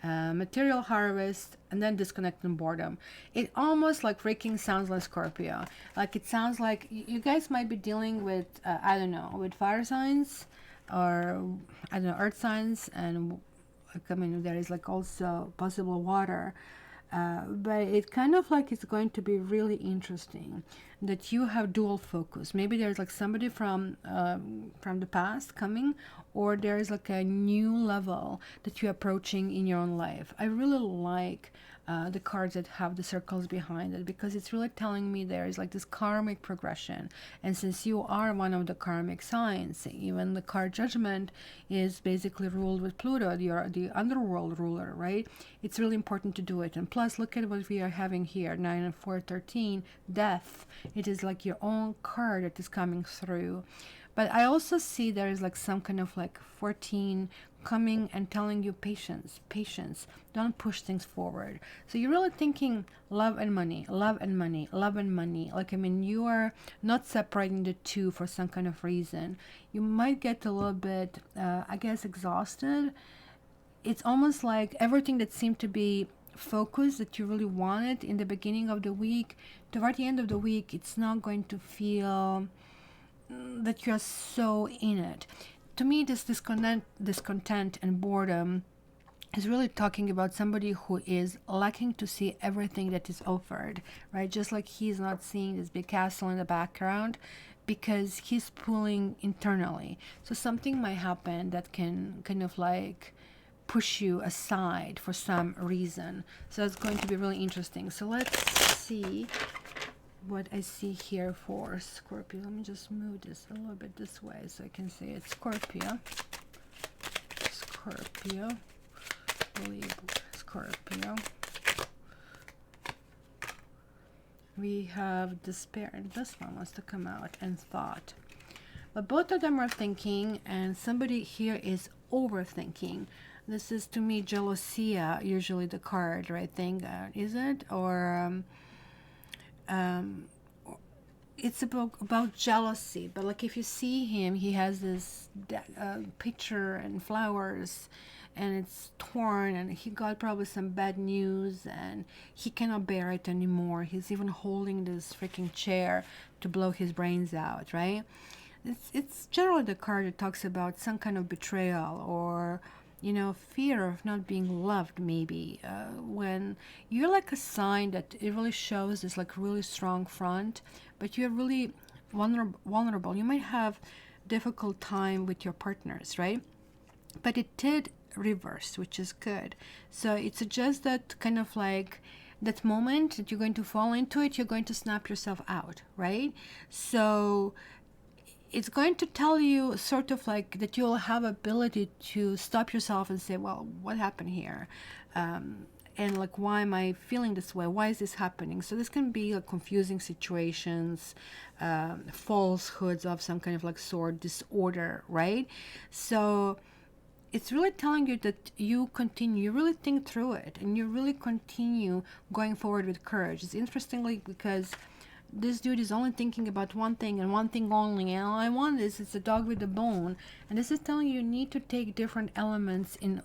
material harvest, and then disconnect and boredom. It almost like freaking sounds like Scorpio. Like it sounds like you guys might be dealing with I don't know, with fire signs, or I don't know, earth signs, and I mean there is like also possible water. But it kind of like it's going to be really interesting that you have dual focus. Maybe there's like somebody from the past coming, or there's like a new level that you're approaching in your own life. I really like the cards that have the circles behind it, because it's really telling me there is like this karmic progression. And since you are one of the karmic signs, even the card Judgment is basically ruled with Pluto, the underworld ruler, right? It's really important to do it. And plus, look at what we are having here, 9 and 4, 13, death. It is like your own card that is coming through. But I also see there is like some kind of like 14 coming and telling you patience, patience. Don't push things forward. So you're really thinking love and money, love and money, love and money. Like, I mean, you are not separating the two for some kind of reason. You might get a little bit, I guess, exhausted. It's almost like everything that seemed to be focused that you really wanted in the beginning of the week, toward the end of the week, it's not going to feel that you're so in it. To me, this discontent and boredom is really talking about somebody who is lacking to see everything that is offered, right? Just like he's not seeing this big castle in the background because he's pulling internally. So something might happen that can kind of like push you aside for some reason. So it's going to be really interesting. So let's see what I see here for Scorpio. Let me just move this a little bit this way so I can see it. Scorpio, Scorpio, Libra, Scorpio. We have despair, and this one wants to come out, and thought. But both of them are thinking, and somebody here is overthinking. This is, to me, jealousy, usually the card, right? Thing, is it? Or it's about jealousy. But like if you see him, he has this picture and flowers, and it's torn, and he got probably some bad news, and he cannot bear it anymore. He's even holding this freaking chair to blow his brains out, right? It's generally the card that talks about some kind of betrayal, or you know, fear of not being loved, maybe, when you're like a sign that it really shows this like really strong front, but you're really vulnerable. You might have difficult time with your partners, right? But it did reverse, which is good. So it suggests that kind of like that moment that you're going to fall into it, you're going to snap yourself out, right? So it's going to tell you sort of like that you'll have ability to stop yourself and say, well, what happened here? And like, why am I feeling this way? Why is this happening? So this can be like confusing situations, falsehoods of some kind of like sort, disorder, right? So it's really telling you that you continue, you really think through it, and you really continue going forward with courage. It's interestingly because this dude is only thinking about one thing and one thing only, and all I want is it's a dog with a bone. And this is telling you need to take different elements in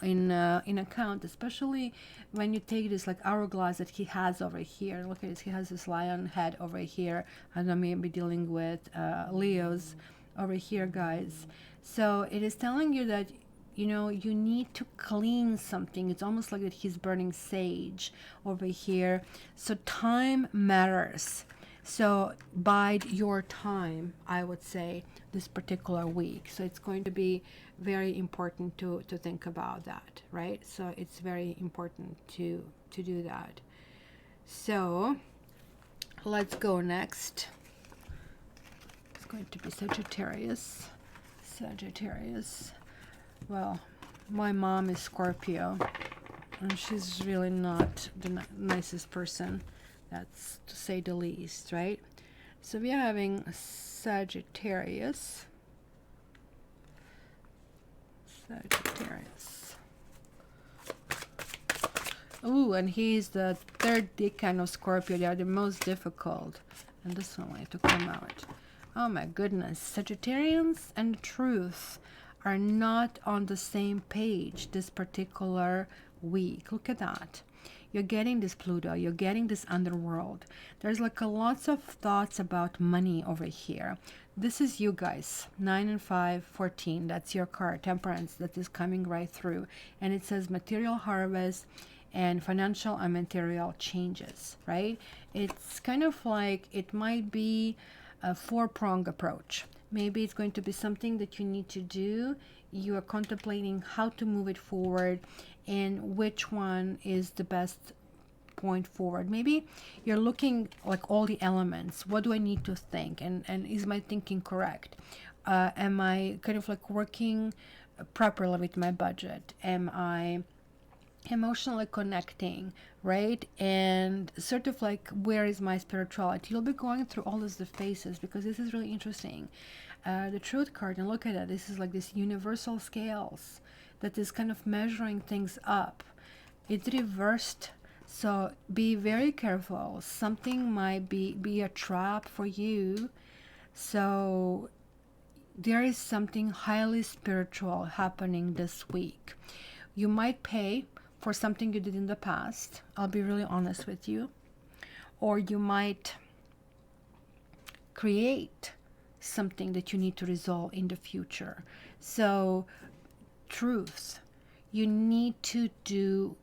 account, especially when you take this like hourglass that he has over here. Look at this, he has this lion head over here, and I may be dealing with Leos over here, guys. So it is telling you that, you know, you need to clean something. It's almost like that he's burning sage over here. So time matters. So bide your time, I would say, this particular week. So it's going to be very important to think about that, right? So it's very important to do that. So let's go next. It's going to be Sagittarius. Sagittarius. Well, my mom is Scorpio, and she's really not the nicest person, that's to say the least, right? So we are having Sagittarius. Sagittarius. Ooh, and he's the third decan of Scorpio. They are the most difficult. And this one will have to come out. Oh my goodness. Sagittarians and the truth are not on the same page this particular week. Look at that. You're getting this Pluto, you're getting this underworld. There's like lots of thoughts about money over here. This is you guys, 9 and 5, 14. That's your card, Temperance, that is coming right through. And it says material harvest and financial and material changes, right? It's kind of like it might be a four-pronged approach. Maybe it's going to be something that you need to do. You are contemplating how to move it forward and which one is the best point forward. Maybe you're looking like all the elements. What do I need to think? And is my thinking correct? Am I kind of like working properly with my budget? Am I emotionally connecting, right? And sort of like, where is my spirituality? You'll be going through all of the phases because this is really interesting. The truth card, and look at it, this is like this universal scales that is kind of measuring things up. It's reversed, so be very careful. Something might be a trap for you. So there is something highly spiritual happening this week. You might pay for something you did in the past. I'll be really honest with you. Or you might create something that you need to resolve in the future. So truths, you need to do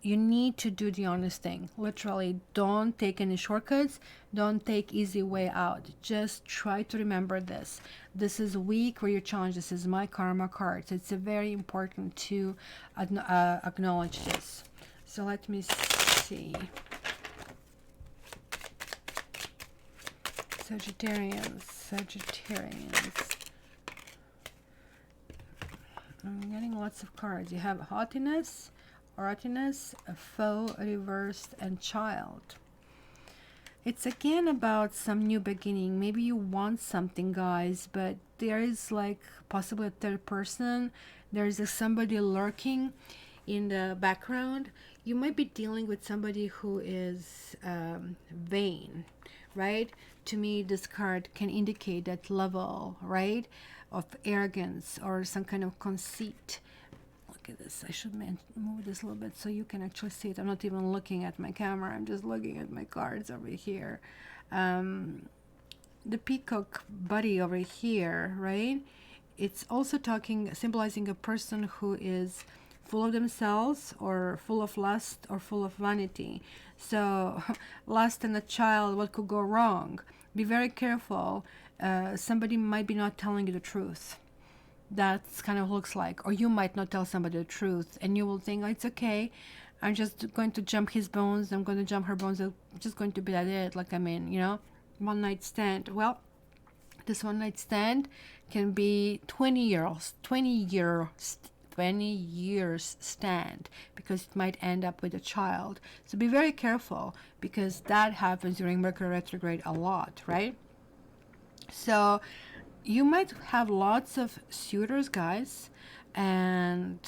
the honest thing. Literally, don't take any shortcuts, don't take easy way out. Just try to remember this. This is a week where you challenge. This is my karma card. So it's very important to acknowledge this. So let me see. Sagittarians. I'm getting lots of cards. You have haughtiness, earthiness, a foe, reversed, and child. It's again about some new beginning. Maybe you want something, guys, but there is like possibly a third person. There's somebody lurking in the background. You might be dealing with somebody who is vain, right? To me, this card can indicate that level, right, of arrogance or some kind of conceit. Look at this. I should move this a little bit so you can actually see it. I'm not even looking at my camera. I'm just looking at my cards over here. The peacock buddy over here, right? It's also symbolizing a person who is full of themselves or full of lust or full of vanity. So lust and a child, what could go wrong? Be very careful. Somebody might be not telling you the truth. That's kind of looks like, or you might not tell somebody the truth and you will think, oh, it's okay, I'm just going to jump his bones, I'm going to jump her bones, I'm just going to be that it, like, I mean, you know, one night stand. Well, this one night stand can be 20 years stand, because it might end up with a child. So be very careful, because that happens during Mercury retrograde a lot, right? So you might have lots of suitors, guys, and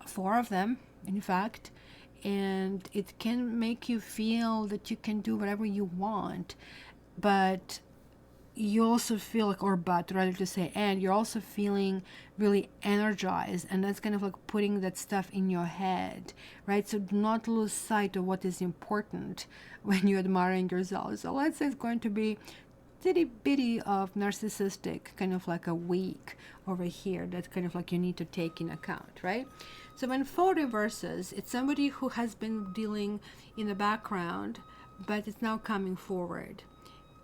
4 of them, in fact, and it can make you feel that you can do whatever you want, but you also feel like, or but rather to say, and you're also feeling really energized, and that's kind of like putting that stuff in your head, right? So do not lose sight of what is important when you're admiring yourself. So let's say it's going to be itty bitty of narcissistic kind of like a week over here, that's kind of like you need to take in account, right? So when 4 reverses, it's somebody who has been dealing in the background, but it's now coming forward.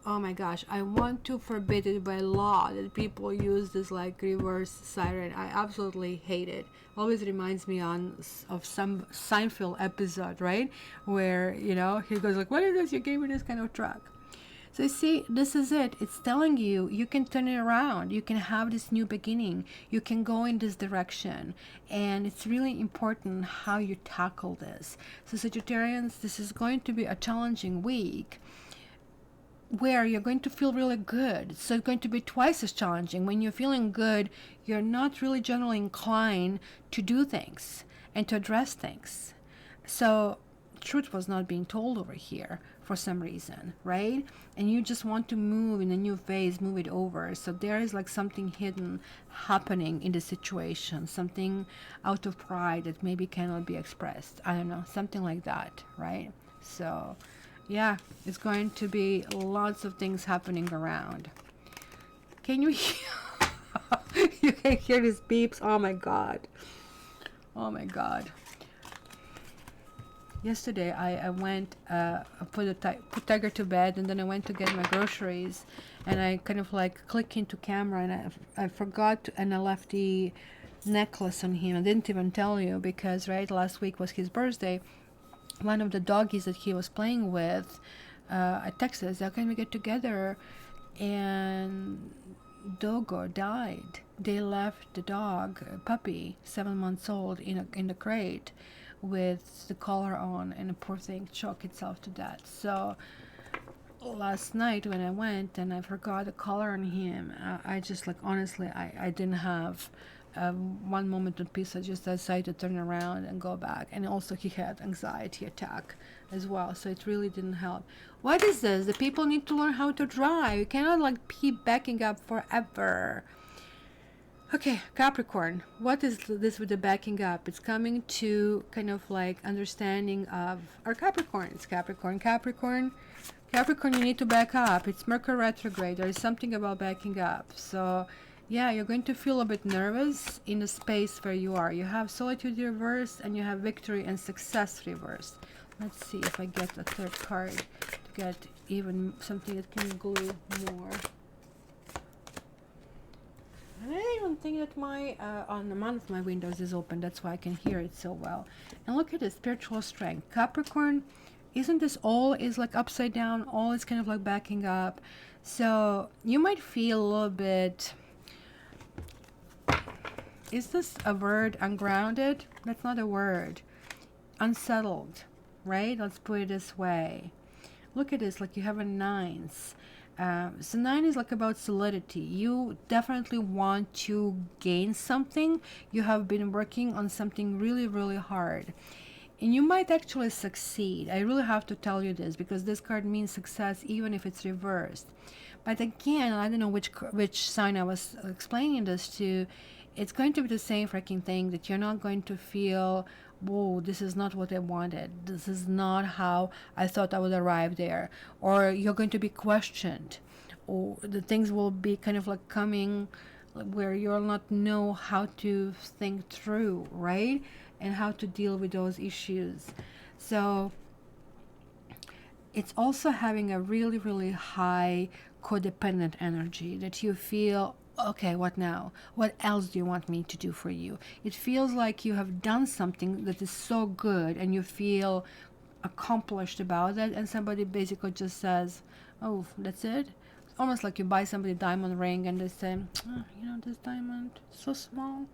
Oh my gosh, I want to forbid it by law that people use this like reverse siren. I absolutely hate it. Always reminds me of some Seinfeld episode, right? Where, you know, he goes like, what is this? You gave me this kind of truck. So you see, this is it. It's telling you, you can turn it around. You can have this new beginning. You can go in this direction. And it's really important how you tackle this. So Sagittarians, this is going to be a challenging week where you're going to feel really good. So it's going to be twice as challenging. When you're feeling good, you're not really generally inclined to do things and to address things. So truth was not being told over here for some reason, right? And you just want to move in a new phase, move it over. So there is like something hidden happening in the situation, something out of pride that maybe cannot be expressed. I don't know, something like that, right? So yeah, it's going to be lots of things happening around. Can you hear? You can hear these beeps. Oh my god. Oh my god. Yesterday I went, put Tiger to bed, and then I went to get my groceries, and I kind of like click into camera, and I forgot, and I left the necklace on him. I didn't even tell you because right last week was his birthday. One of the doggies that he was playing with, I texted, how can we get together? And Dogo died. They left the dog, a puppy, 7 months old, in the crate with the collar on, and the poor thing choked itself to death. So last night when I went and I forgot the collar on him, I just like, honestly, I didn't have one moment of peace. I just decided to turn around and go back. And also he had anxiety attack as well, so it really didn't help. What is this? The people need to learn how to drive. You cannot like keep backing up forever. Okay, Capricorn, what is this with the backing up? It's coming to kind of like understanding of our Capricorns. Capricorn, you need to back up. It's Mercury retrograde. There is something about backing up. So yeah, you're going to feel a bit nervous in the space where you are. You have solitude reversed, and you have victory and success reversed. Let's see if I get a third card to get even something that can glue more. I don't even think that my on one of my windows is open. That's why I can hear it so well. And look at this spiritual strength. Capricorn, isn't this all is like upside down? All is kind of like backing up. So you might feel a little bit. Is this a word? Ungrounded? That's not a word. Unsettled, right? Let's put it this way. Look at this, like you have a nines. So 9 is like about solidity. You definitely want to gain something. You have been working on something really, really hard. And you might actually succeed. I really have to tell you this because this card means success even if it's reversed. But again, I don't know which sign I was explaining this to. It's going to be the same freaking thing, that you're not going to feel, whoa, this is not what I wanted. This is not how I thought I would arrive there. Or you're going to be questioned. Or the things will be kind of like coming where you'll not know how to think through, right? And how to deal with those issues. So it's also having a really, really high codependent energy that you feel, okay, what now? What else do you want me to do for you? It feels like you have done something that is so good and you feel accomplished about it, and somebody basically just says, oh, that's it? It's almost like you buy somebody a diamond ring and they say, oh, you know, this diamond, so small,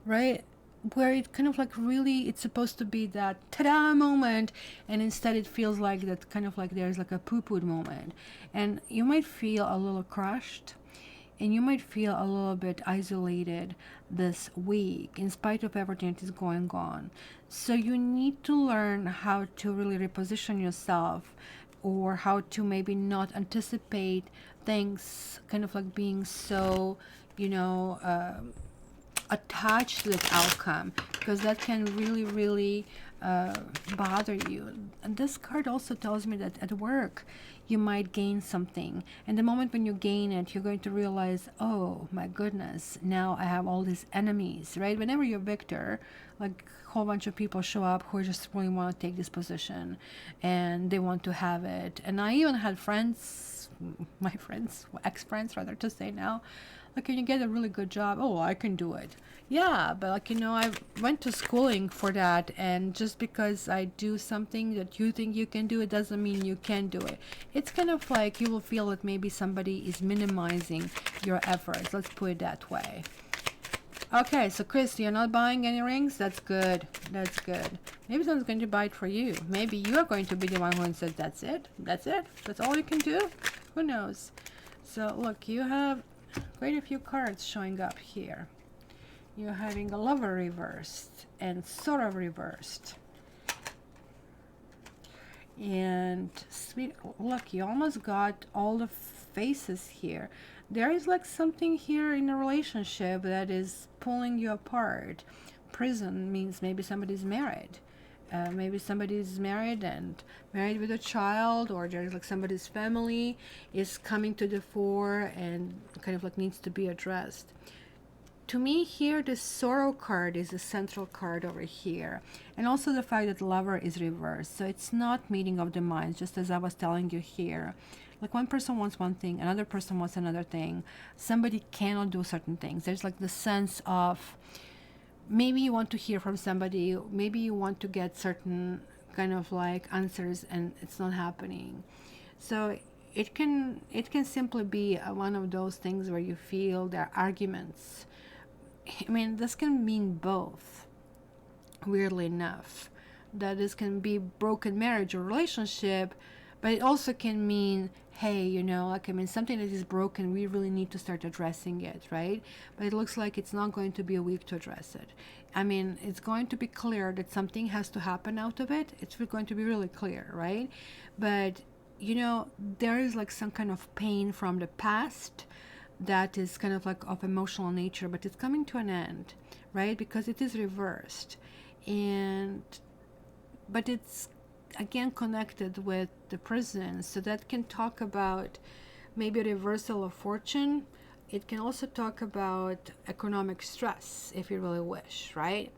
right? Where it kind of like really, it's supposed to be that ta-da moment, and instead it feels like that kind of like there's like a poo-poo moment, and you might feel a little crushed. and you might feel a little bit isolated this week in spite of everything that is going on. So you need to learn how to really reposition yourself, or how to maybe not anticipate things kind of like being so, you know, attached to that outcome, because that can really, really bother you. And this card also tells me that at work you might gain something, and the moment when you gain it, you're going to realize, oh my goodness, now I have all these enemies, right? Whenever you're victor, like a whole bunch of people show up who just really want to take this position and they want to have it. And I even had friends, my friends, ex-friends rather to say now, like, can you get a really good job? Oh, I can do it. Yeah, but like, you know, I went to schooling for that, and just because I do something that you think you can do, it doesn't mean you can do it. It's kind of like you will feel that maybe somebody is minimizing your efforts. Let's put it that way. Okay, so Chris, you're not buying any rings? That's good. That's good. Maybe someone's going to buy it for you. Maybe you're going to be the one who says, that's it? That's it? That's all you can do? Who knows? So look, you have quite a few cards showing up here. You're having a Lover reversed and Sorrow reversed. And sweet, look, you almost got all the faces here. There is like something here in a relationship that is pulling you apart. Prison means maybe somebody's married. Maybe somebody's married and married with a child, or there's like somebody's family is coming to the fore and kind of like needs to be addressed. To me here, the Sorrow card is the central card over here, and also the fact that Lover is reversed, so it's not meeting of the minds, just as I was telling you here. Like, one person wants one thing, another person wants another thing. Somebody cannot do certain things. There's like the sense of, maybe you want to hear from somebody, maybe you want to get certain kind of like answers, and it's not happening. So it can simply be one of those things where you feel there are arguments. I mean, this can mean both, weirdly enough, that this can be broken marriage or relationship, but it also can mean, hey, you know, like, I mean, something that is broken, we really need to start addressing it, right? But it looks like it's not going to be a week to address it. I mean, it's going to be clear that something has to happen out of it. It's going to be really clear, right? But, you know, there is like some kind of pain from the past that is kind of like of emotional nature, but it's coming to an end, right? Because it is reversed. And but it's again connected with the prison, so that can talk about maybe a reversal of fortune. It can also talk about economic stress if you really wish, right?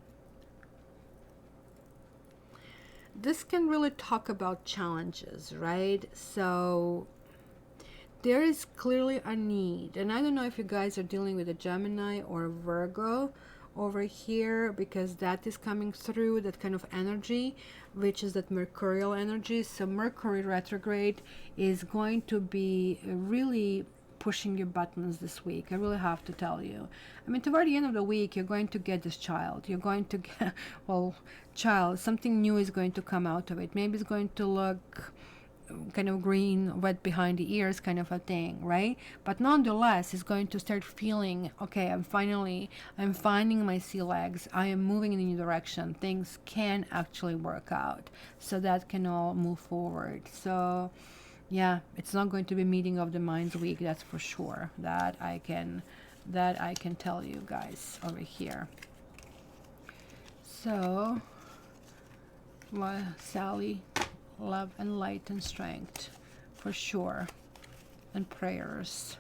This can really talk about challenges, right? So there is clearly a need, and I don't know if you guys are dealing with a Gemini or a Virgo over here, because that is coming through, that kind of energy, which is that Mercurial energy. So Mercury retrograde is going to be really pushing your buttons this week. I really have to tell you. I mean, toward the end of the week, you're going to get this child. You're going to get, well, child, something new is going to come out of it. Maybe it's going to look kind of green, wet behind the ears kind of a thing, right? But nonetheless, it's going to start feeling, okay, I'm finding my sea legs, I am moving in a new direction, things can actually work out, so that can all move forward. So yeah, it's not going to be meeting of the minds week, that's for sure. That I can tell you guys over here. So, well, Sally, love and light and strength for sure, and prayers.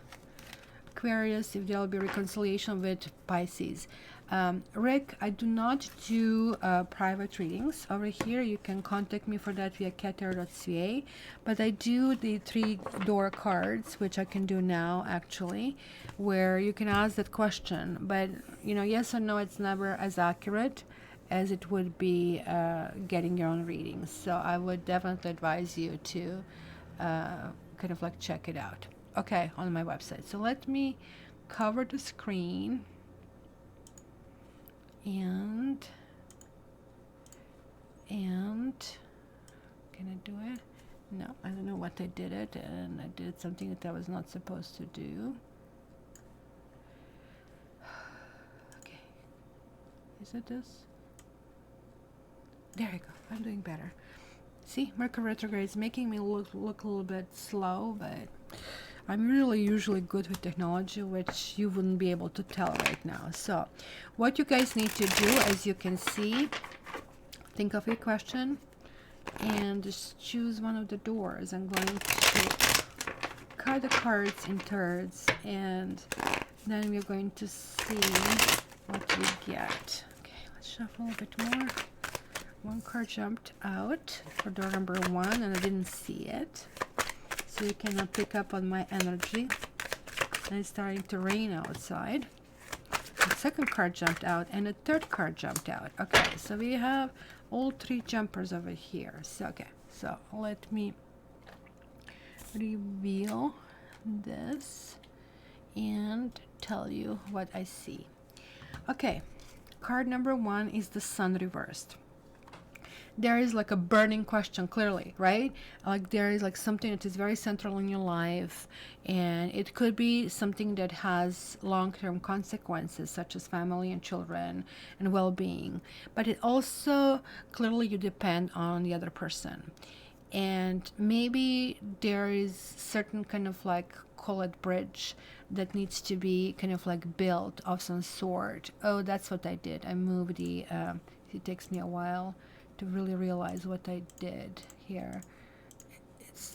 Aquarius, if there'll be reconciliation with Pisces. Rick, I do not do private readings over here. You can contact me for that via Caturday.ca, but I do the 3-door cards, which I can do now actually, where you can ask that question, but you know, yes or no, it's never as accurate as it would be getting your own readings. So I would definitely advise you to kind of like check it out, okay, on my website. So let me cover the screen, and can I do it? No, I don't know what I did it, and I did something that I was not supposed to do. Is it this? There you go. I'm doing better. See, Mercury retrograde is making me look a little bit slow, but I'm really usually good with technology, which you wouldn't be able to tell right now. So what you guys need to do, as you can see, think of your question and just choose one of the doors. I'm going to cut the cards in thirds, and then we're going to see what we get. Okay, let's shuffle a bit more. One card jumped out for door number 1, and I didn't see it, so you cannot pick up on my energy. And it's starting to rain outside. The second card jumped out, and the third card jumped out. Okay, so we have all 3 jumpers over here. So okay, so let me reveal this and tell you what I see. Okay, card number 1 is the Sun reversed. There is like a burning question, clearly, right? Like there is like something that is very central in your life, and it could be something that has long-term consequences, such as family and children and well-being. But it also, clearly, you depend on the other person. And maybe there is certain kind of like, call it bridge, that needs to be kind of like built of some sort. Oh, that's what I did. I moved the, it takes me a while to really realize what I did here.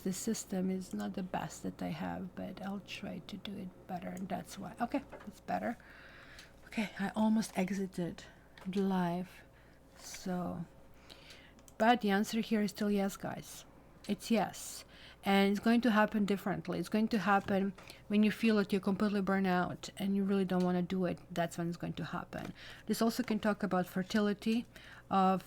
The system is not the best that I have, but I'll try to do it better, and that's why. Okay, that's better. Okay, I almost exited the live, so, but the answer here is still yes, guys. It's yes, and it's going to happen differently. It's going to happen when you feel that you're completely burnt out and you really don't want to do it. That's when it's going to happen. This also can talk about fertility of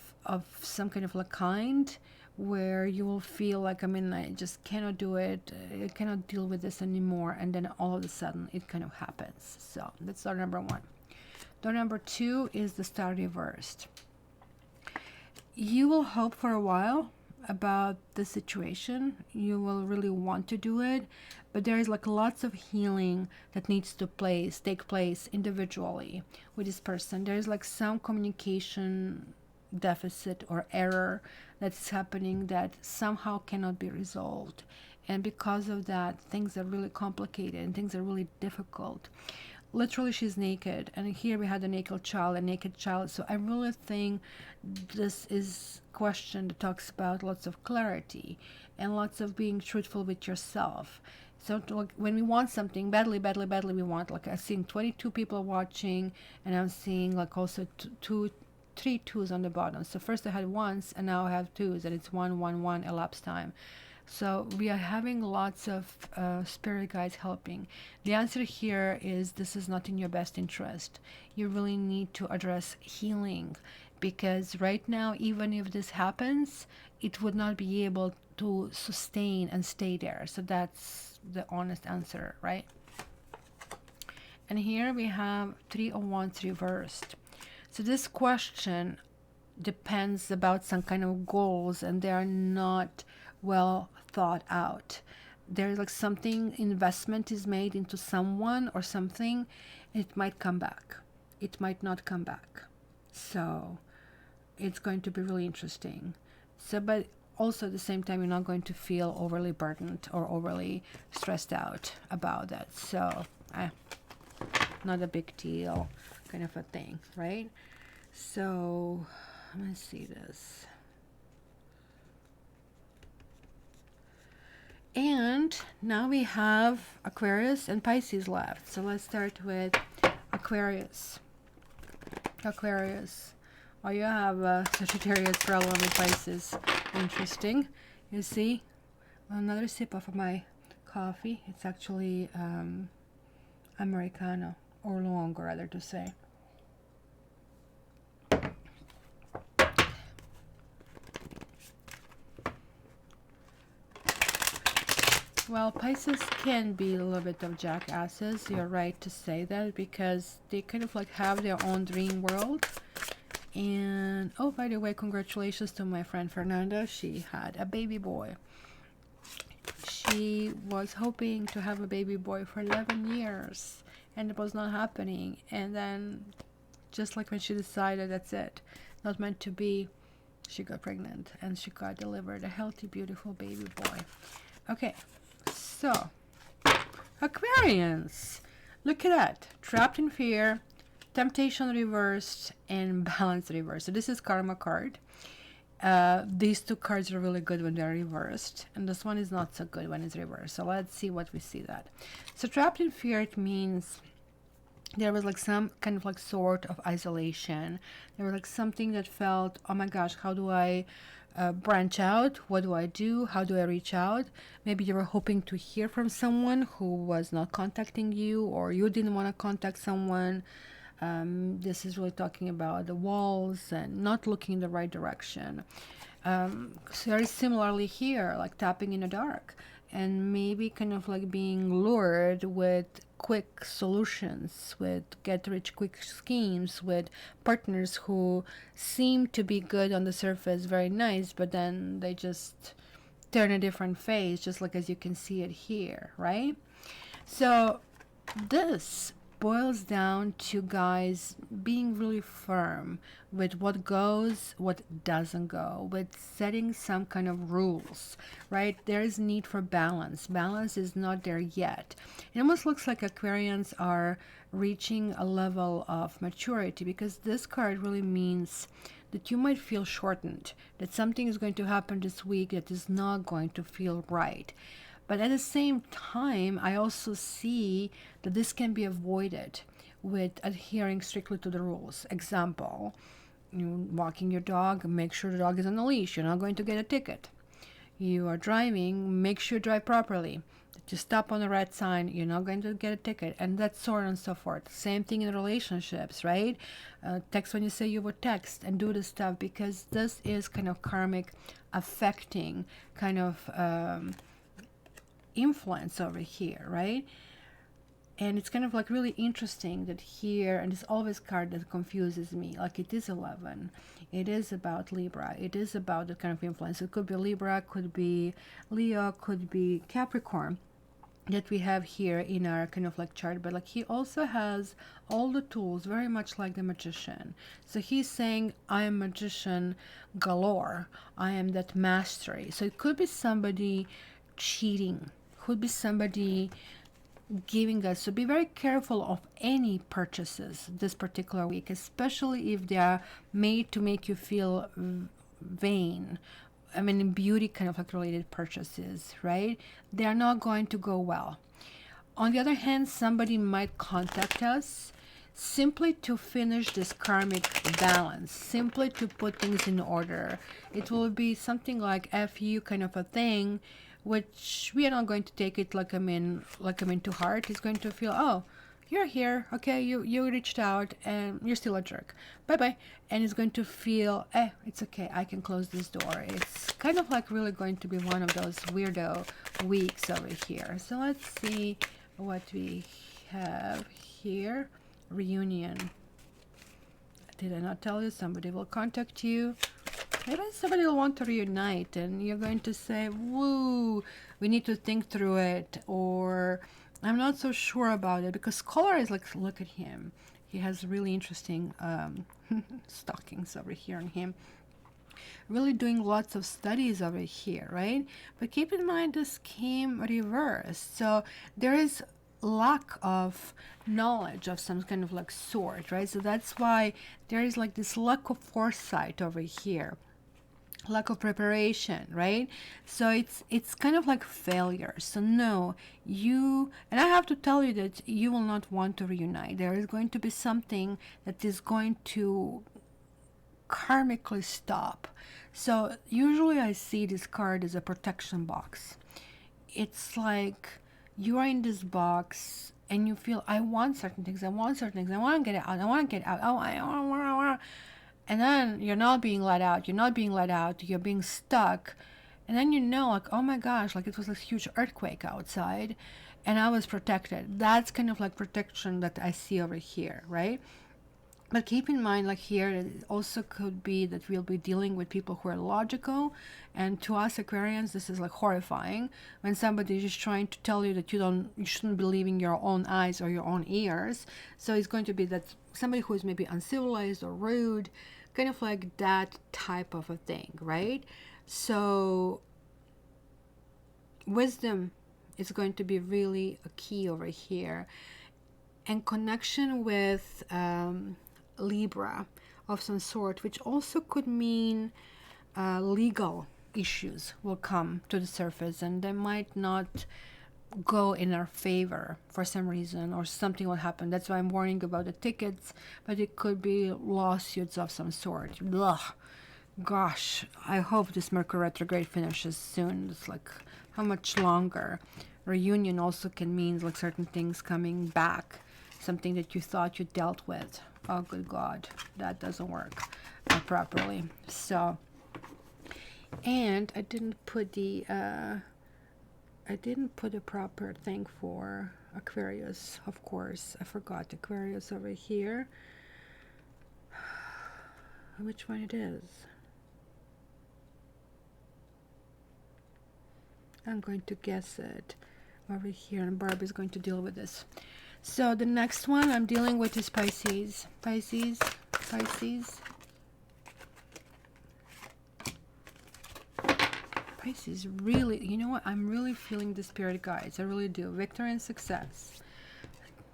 some kind of like kind, where you will feel like, I mean, I just cannot do it, I cannot deal with this anymore, and then all of a sudden it kind of happens. So that's door number 1. Door number 2 is the Star reversed. You will hope for a while about the situation. You will really want to do it, but there is like lots of healing that needs to take place individually with this person. There is like some communication deficit or error that's happening that somehow cannot be resolved, and because of that, things are really complicated and things are really difficult. Literally, she's naked, and here we had a naked child. So I really think this is a question that talks about lots of clarity and lots of being truthful with yourself. So like, when we want something badly, we want, like I've seen 22 people watching, and I'm seeing like also 3 twos on the bottom. So first I had ones, and now I have twos, and it's 1 1 1 elapsed time. So we are having lots of spirit guides helping. The answer here is this is not in your best interest. You really need to address healing, because right now, even if this happens, it would not be able to sustain and stay there. So that's the honest answer, right? And here we have 3 of Wands reversed. So this question depends about some kind of goals, and they are not well thought out. There's like something, investment is made into someone or something, it might come back, it might not come back. So it's going to be really interesting. So, but also at the same time, you're not going to feel overly burdened or overly stressed out about that. So not a big deal kind of a thing, right? So let me see this. And now we have Aquarius and Pisces left. So let's start with Aquarius. Aquarius. Oh, you have Sagittarius problem with Pisces. Interesting. You see? Another sip of my coffee. It's actually Americano, or long, rather to say. Well, Pisces can be a little bit of jackasses. You're right to say that, because they kind of like have their own dream world. And oh, by the way, congratulations to my friend Fernanda. She had a baby boy. She was hoping to have a baby boy for 11 years, and it was not happening. And then just like when she decided that's it, not meant to be, she got pregnant and she got delivered a healthy, beautiful baby boy. Okay, so Aquarians, look at that. Trapped in fear, temptation reversed, and balance reversed. So this is karma card. These two cards are really good when they're reversed, and this one is not so good when it's reversed. So let's see what we see that. So trapped in fear, it means there was like some kind of like sort of isolation. There was like something that felt, oh my gosh, how do I branch out? What do I do? How do I reach out? Maybe you were hoping to hear from someone who was not contacting you, or you didn't want to contact someone. This is really talking about the walls and not looking in the right direction. Very similarly here, like tapping in the dark, and maybe kind of like being lured with quick solutions, with get rich quick schemes, with partners who seem to be good on the surface, very nice, but then they just turn a different face, just like as you can see it here, right? So this boils down to guys being really firm with what goes, what doesn't go, with setting some kind of rules, right? There is need for balance. Balance is not there yet. It almost looks like Aquarians are reaching a level of maturity, because this card really means that you might feel shortened, that something is going to happen this week that is not going to feel right. But at the same time, I also see that this can be avoided with adhering strictly to the rules. Example, you walking your dog, make sure the dog is on a leash. You're not going to get a ticket. You are driving, make sure you drive properly. Just stop on the red sign, you're not going to get a ticket, and that's so on and so forth. Same thing in relationships, right? Text when you say you would text, and do this stuff, because this is kind of karmic affecting kind of influence over here, right? And it's kind of like really interesting that here, and it's always card that confuses me, like it is 11, it is about Libra, it is about the kind of influence. It could be Libra, could be Leo, could be Capricorn that we have here in our kind of like chart, but like he also has all the tools, very much like the magician. So he's saying, I am magician galore, I am that mastery. So it could be somebody cheating, could be somebody giving us, so be very careful of any purchases this particular week, especially if they are made to make you feel vain. I mean, beauty kind of like related purchases, right? They are not going to go well. On the other hand, somebody might contact us simply to finish this karmic balance, simply to put things in order. It will be something like FU kind of a thing, which we are not going to take it like I'm in to heart. It's going to feel, oh, you're here, okay, you reached out and you're still a jerk, bye-bye. And it's going to feel, it's okay, I can close this door. It's kind of like really going to be one of those weirdo weeks over here. So let's see what we have here. Reunion. Did I not tell you? Somebody will contact you. Maybe somebody will want to reunite, and you're going to say, woo, we need to think through it, or I'm not so sure about it, because Scholar is like, look at him. He has really interesting stockings over here on him. Really doing lots of studies over here, right? But keep in mind, this came reversed. So there is lack of knowledge of some kind of like sort, right? So that's why there is like this lack of foresight over here, lack of preparation, right? So it's kind of like failure. So no, you, and I have to tell you that you will not want to reunite. There is going to be something that is going to karmically stop. So usually I see this card as a protection box. It's like you are in this box and you feel, I want certain things, I want to get out, and then you're not being let out, you're being stuck, and then you know, like, oh my gosh, like it was a huge earthquake outside and I was protected. That's kind of like protection that I see over here, right? But keep in mind, like here, it also could be that we'll be dealing with people who are logical, and to us Aquarians, this is like horrifying when somebody is just trying to tell you that you shouldn't believe in your own eyes or your own ears. So it's going to be that somebody who is maybe uncivilized or rude, kind of like that type of a thing, right? So wisdom is going to be really a key over here, and connection with Libra of some sort, which also could mean legal issues will come to the surface, and they might not go in our favor for some reason, or something will happen. That's why I'm warning about the tickets, but it could be lawsuits of some sort. Ugh. Gosh, I hope this Mercury retrograde finishes soon. It's like, how much longer? Reunion also can mean like certain things coming back, something that you thought you dealt with. Oh good God, that doesn't work properly. So, and I didn't put the proper thing for Aquarius, of course. I forgot Aquarius over here. Which one it is? I'm going to guess it over here, and Barbie's going to deal with this. So the next one I'm dealing with is Pisces. Pisces. Pisces, really, you know what? I'm really feeling the spirit guides. I really do. Victory and success.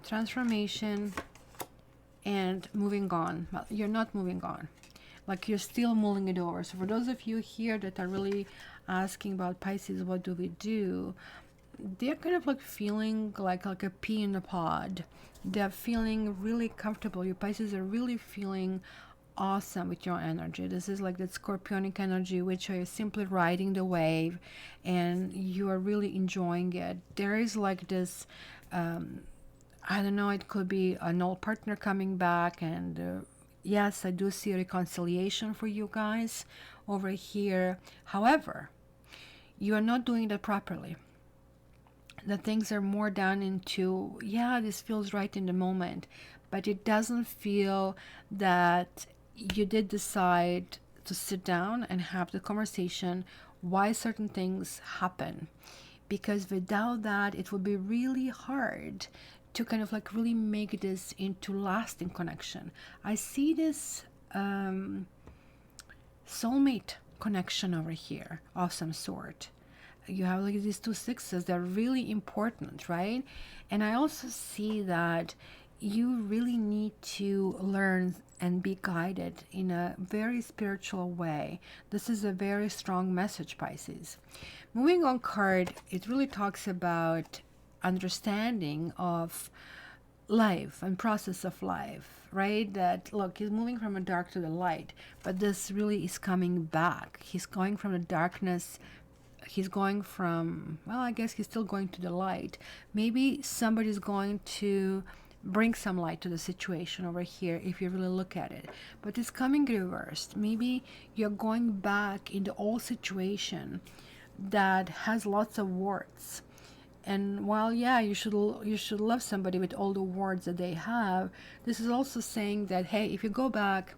Transformation and moving on. Well, you're not moving on. Like, you're still mulling it over. So for those of you here that are really asking about Pisces, what do we do? They're kind of like feeling like a pea in a pod. They're feeling really comfortable. You Pisces are really feeling awesome with your energy. This is like that scorpionic energy, which are simply riding the wave, and you are really enjoying it. There is like this I don't know, it could be an old partner coming back, and yes, I do see a reconciliation for you guys over here. However, you are not doing that properly. The things are more done into, yeah, this feels right in the moment, but it doesn't feel that you did decide to sit down and have the conversation why certain things happen. Because without that, it will be really hard to kind of like really make this into lasting connection. I see this soulmate connection over here of some sort. You have like these two sixes, they're really important, right? And I also see that you really need to learn and be guided in a very spiritual way. This is a very strong message, Pisces. Moving on card, it really talks about understanding of life and process of life, right? That look, he's moving from the dark to the light, but this really is coming back. He's going from the darkness, he's going from, well, I guess he's still going to the light. Maybe somebody's going to bring some light to the situation over here if you really look at it, but it's coming reversed. Maybe you're going back in the old situation that has lots of warts. And while, yeah, you should love somebody with all the warts that they have, this is also saying that, hey, if you go back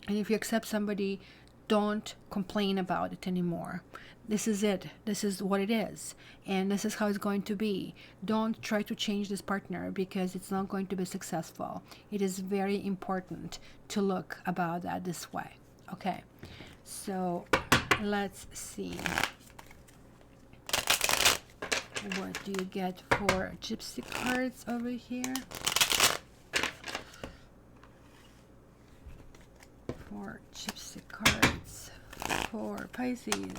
and if you accept somebody, don't complain about it anymore. This is it. This is what it is. And this is how it's going to be. Don't try to change this partner because it's not going to be successful. It is very important to look about that this way. Okay. So let's see. What do you get for gypsy cards over here? For gypsy cards for Pisces.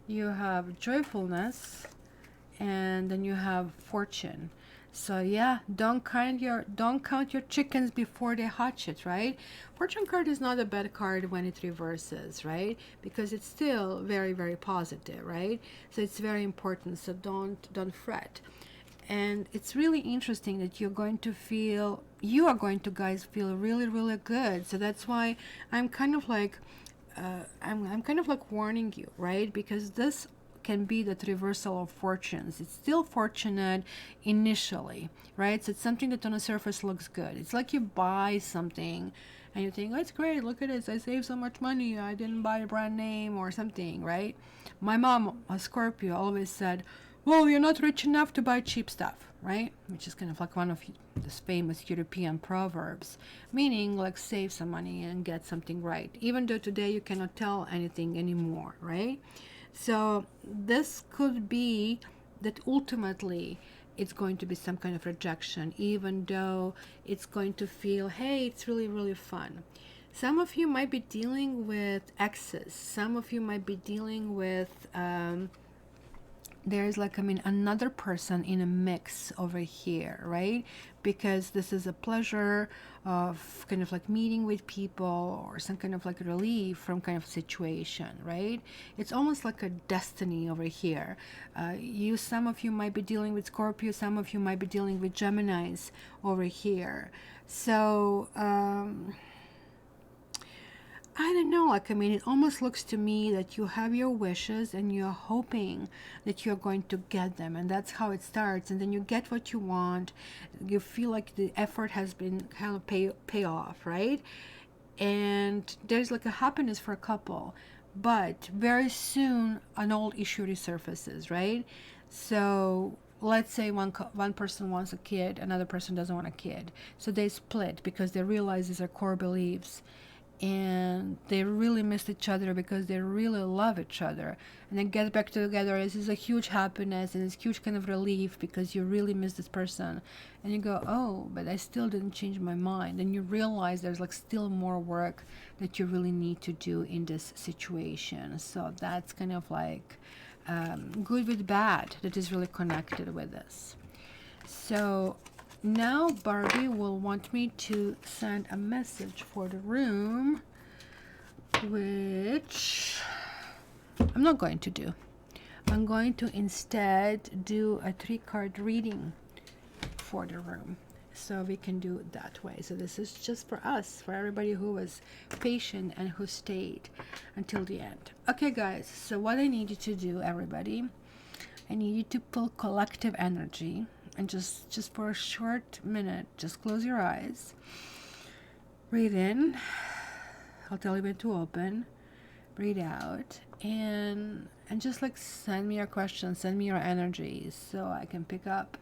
You have joyfulness, and then you have fortune. So yeah, don't count your chickens before they hatch it, right? Fortune card is not a bad card when it reverses, right? Because it's still very, very positive, right? So it's very important. So don't fret. And it's really interesting that you are going to guys feel really, really good. So that's why I'm kind of like I'm kind of like warning you, right? Because this can be that reversal of fortunes. It's still fortunate initially, right? So it's something that on the surface looks good. It's like you buy something And you think, oh, it's great, look at this, I saved so much money, I didn't buy a brand name or something, right? My mom, a Scorpio, always said, well, you're not rich enough to buy cheap stuff, right? Which is kind of like one of this famous European proverbs, meaning like save some money and get something right, even though today you cannot tell anything anymore, right? So this could be that ultimately it's going to be some kind of rejection, even though it's going to feel, hey, it's really, really fun. Some of you might be dealing with exes. Some of you might be dealing with there's like, I mean, another person in a mix over here, right? Because this is a pleasure of kind of like meeting with people or some kind of like relief from kind of situation, right? It's almost like a destiny over here. Some of you might be dealing with Scorpio, some of you might be dealing with Geminis over here. So, I don't know, like, I mean, it almost looks to me that you have your wishes and you're hoping that you're going to get them, and that's how it starts. And then you get what you want, you feel like the effort has been kind of pay off, right? And there's like a happiness for a couple, but very soon an old issue resurfaces, right? So let's say one person wants a kid, another person doesn't want a kid, so they split because they realize these are core beliefs, and they really miss each other because they really love each other, and then get back together. This is a huge happiness and it's huge kind of relief because you really miss this person, and you go, oh, but I still didn't change my mind. And you realize there's like still more work that you really need to do in this situation. So that's kind of like good with bad that is really connected with this. So now Barbie will want me to send a message for the room, which I'm not going to do. I'm going to instead do a 3-card reading for the room, so we can do it that way. So this is just for us, for everybody who was patient and who stayed until the end. Okay guys, so what I need you to do, everybody, I need you to pull collective energy. And just for a short minute, just close your eyes. Breathe in. I'll tell you when to open. Breathe out. And just like send me your questions, send me your energies so I can pick up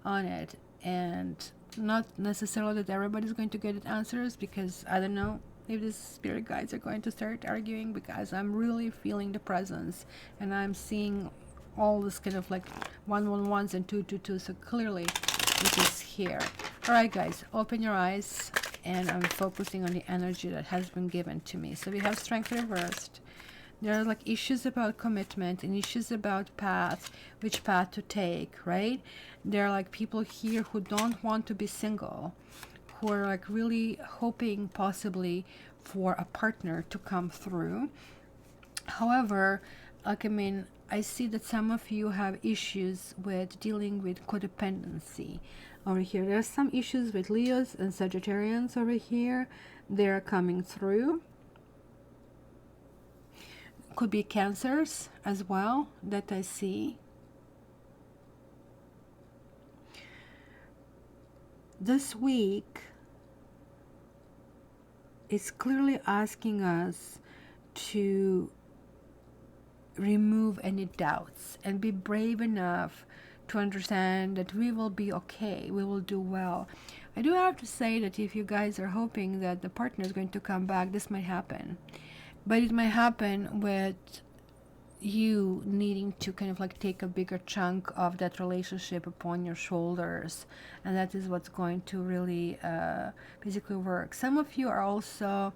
on it. And not necessarily that everybody's going to get answers, because I don't know if the spirit guides are going to start arguing, because I'm really feeling the presence and I'm seeing all this kind of like 111s and 222, so clearly this is here. All right guys, open your eyes, and I'm focusing on the energy that has been given to me. So we have strength reversed. There are like issues about commitment and issues about path, which path to take, right? There are like people here who don't want to be single, who are like really hoping possibly for a partner to come through. However, like, I mean, I see that some of you have issues with dealing with codependency over here. There's some issues with Leos and Sagittarians over here. They're coming through. Could be Cancers as well that I see. This week is clearly asking us to remove any doubts and be brave enough to understand that we will be okay, we will do well. I do have to say that if you guys are hoping that the partner is going to come back, this might happen, but it might happen with you needing to kind of like take a bigger chunk of that relationship upon your shoulders, and that is what's going to really basically work. Some of you are also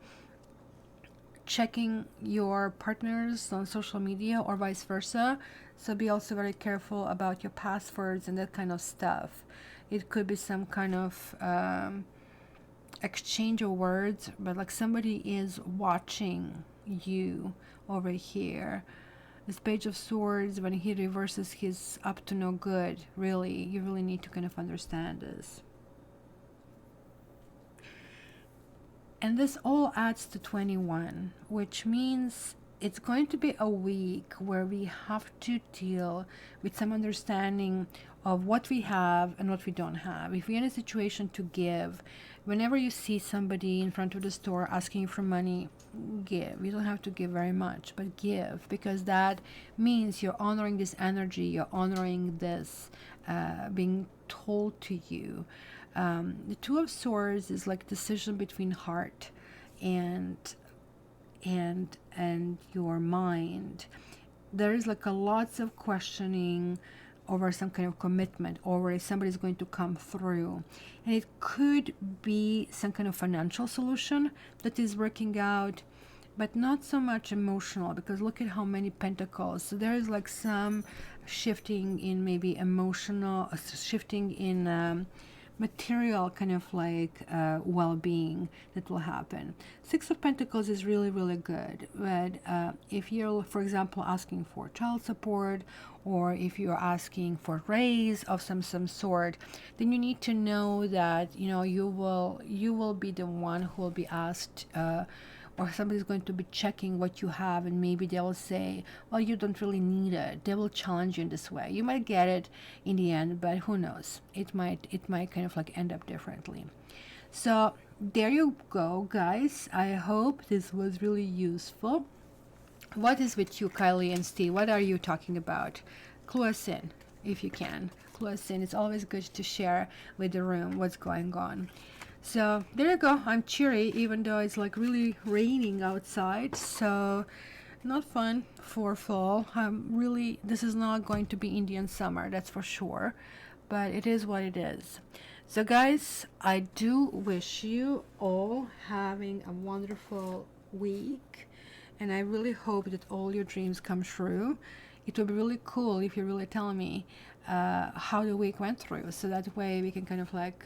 checking your partners on social media or vice versa, so be also very careful about your passwords and that kind of stuff. It could be some kind of exchange of words, but like somebody is watching you over here. This Page of Swords, when he reverses, he's up to no good. Really, you really need to kind of understand this. And this all adds to 21, which means it's going to be a week where we have to deal with some understanding of what we have and what we don't have. If we're in a situation to give, whenever you see somebody in front of the store asking you for money, give. You don't have to give very much, but give, because that means you're honoring this energy, you're honoring this being told to you. The Two of Swords is like decision between heart and your mind. There is like a lots of questioning over some kind of commitment, or if somebody's going to come through, and it could be some kind of financial solution that is working out, but not so much emotional, because look at how many pentacles. So there is like some shifting in maybe emotional, shifting in material kind of like well-being that will happen. Six of Pentacles is really, really good, but if you're, for example, asking for child support, or if you're asking for raise of some sort, then you need to know that, you know, you will be the one who will be asked, or somebody's going to be checking what you have, and maybe they will say, well, you don't really need it. They will challenge you in this way. You might get it in the end, but who knows? It might kind of like end up differently. So there you go, guys. I hope this was really useful. What is with you, Kylie and Steve? What are you talking about? Clue us in if you can. Clue us in. It's always good to share with the room what's going on. So there you go. I'm cheery, even though it's like really raining outside. So not fun for fall. This is not going to be Indian summer, that's for sure. But it is what it is. So guys, I do wish you all having a wonderful week. And I really hope that all your dreams come true. It would be really cool if you really tell me how the week went through, so that way we can kind of like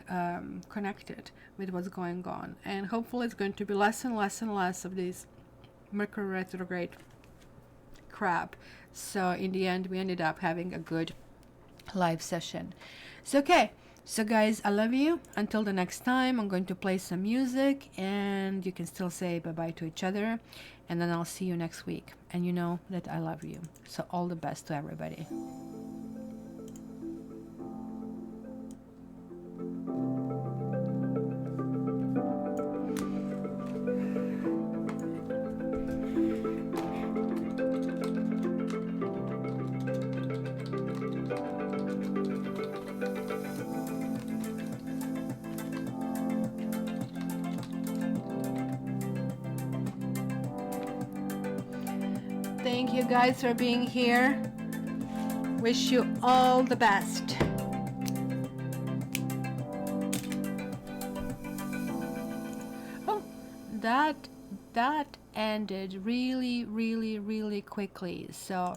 connect it with what's going on. And hopefully it's going to be less and less and less of this Mercury retrograde crap. So in the end, we ended up having a good live session. So okay, so guys, I love you. Until the next time, I'm going to play some music, and you can still say bye-bye to each other, and then I'll see you next week. And you know that I love you. So all the best to everybody. Thank you guys for being here. Wish you all the best. Oh, that ended really quickly. So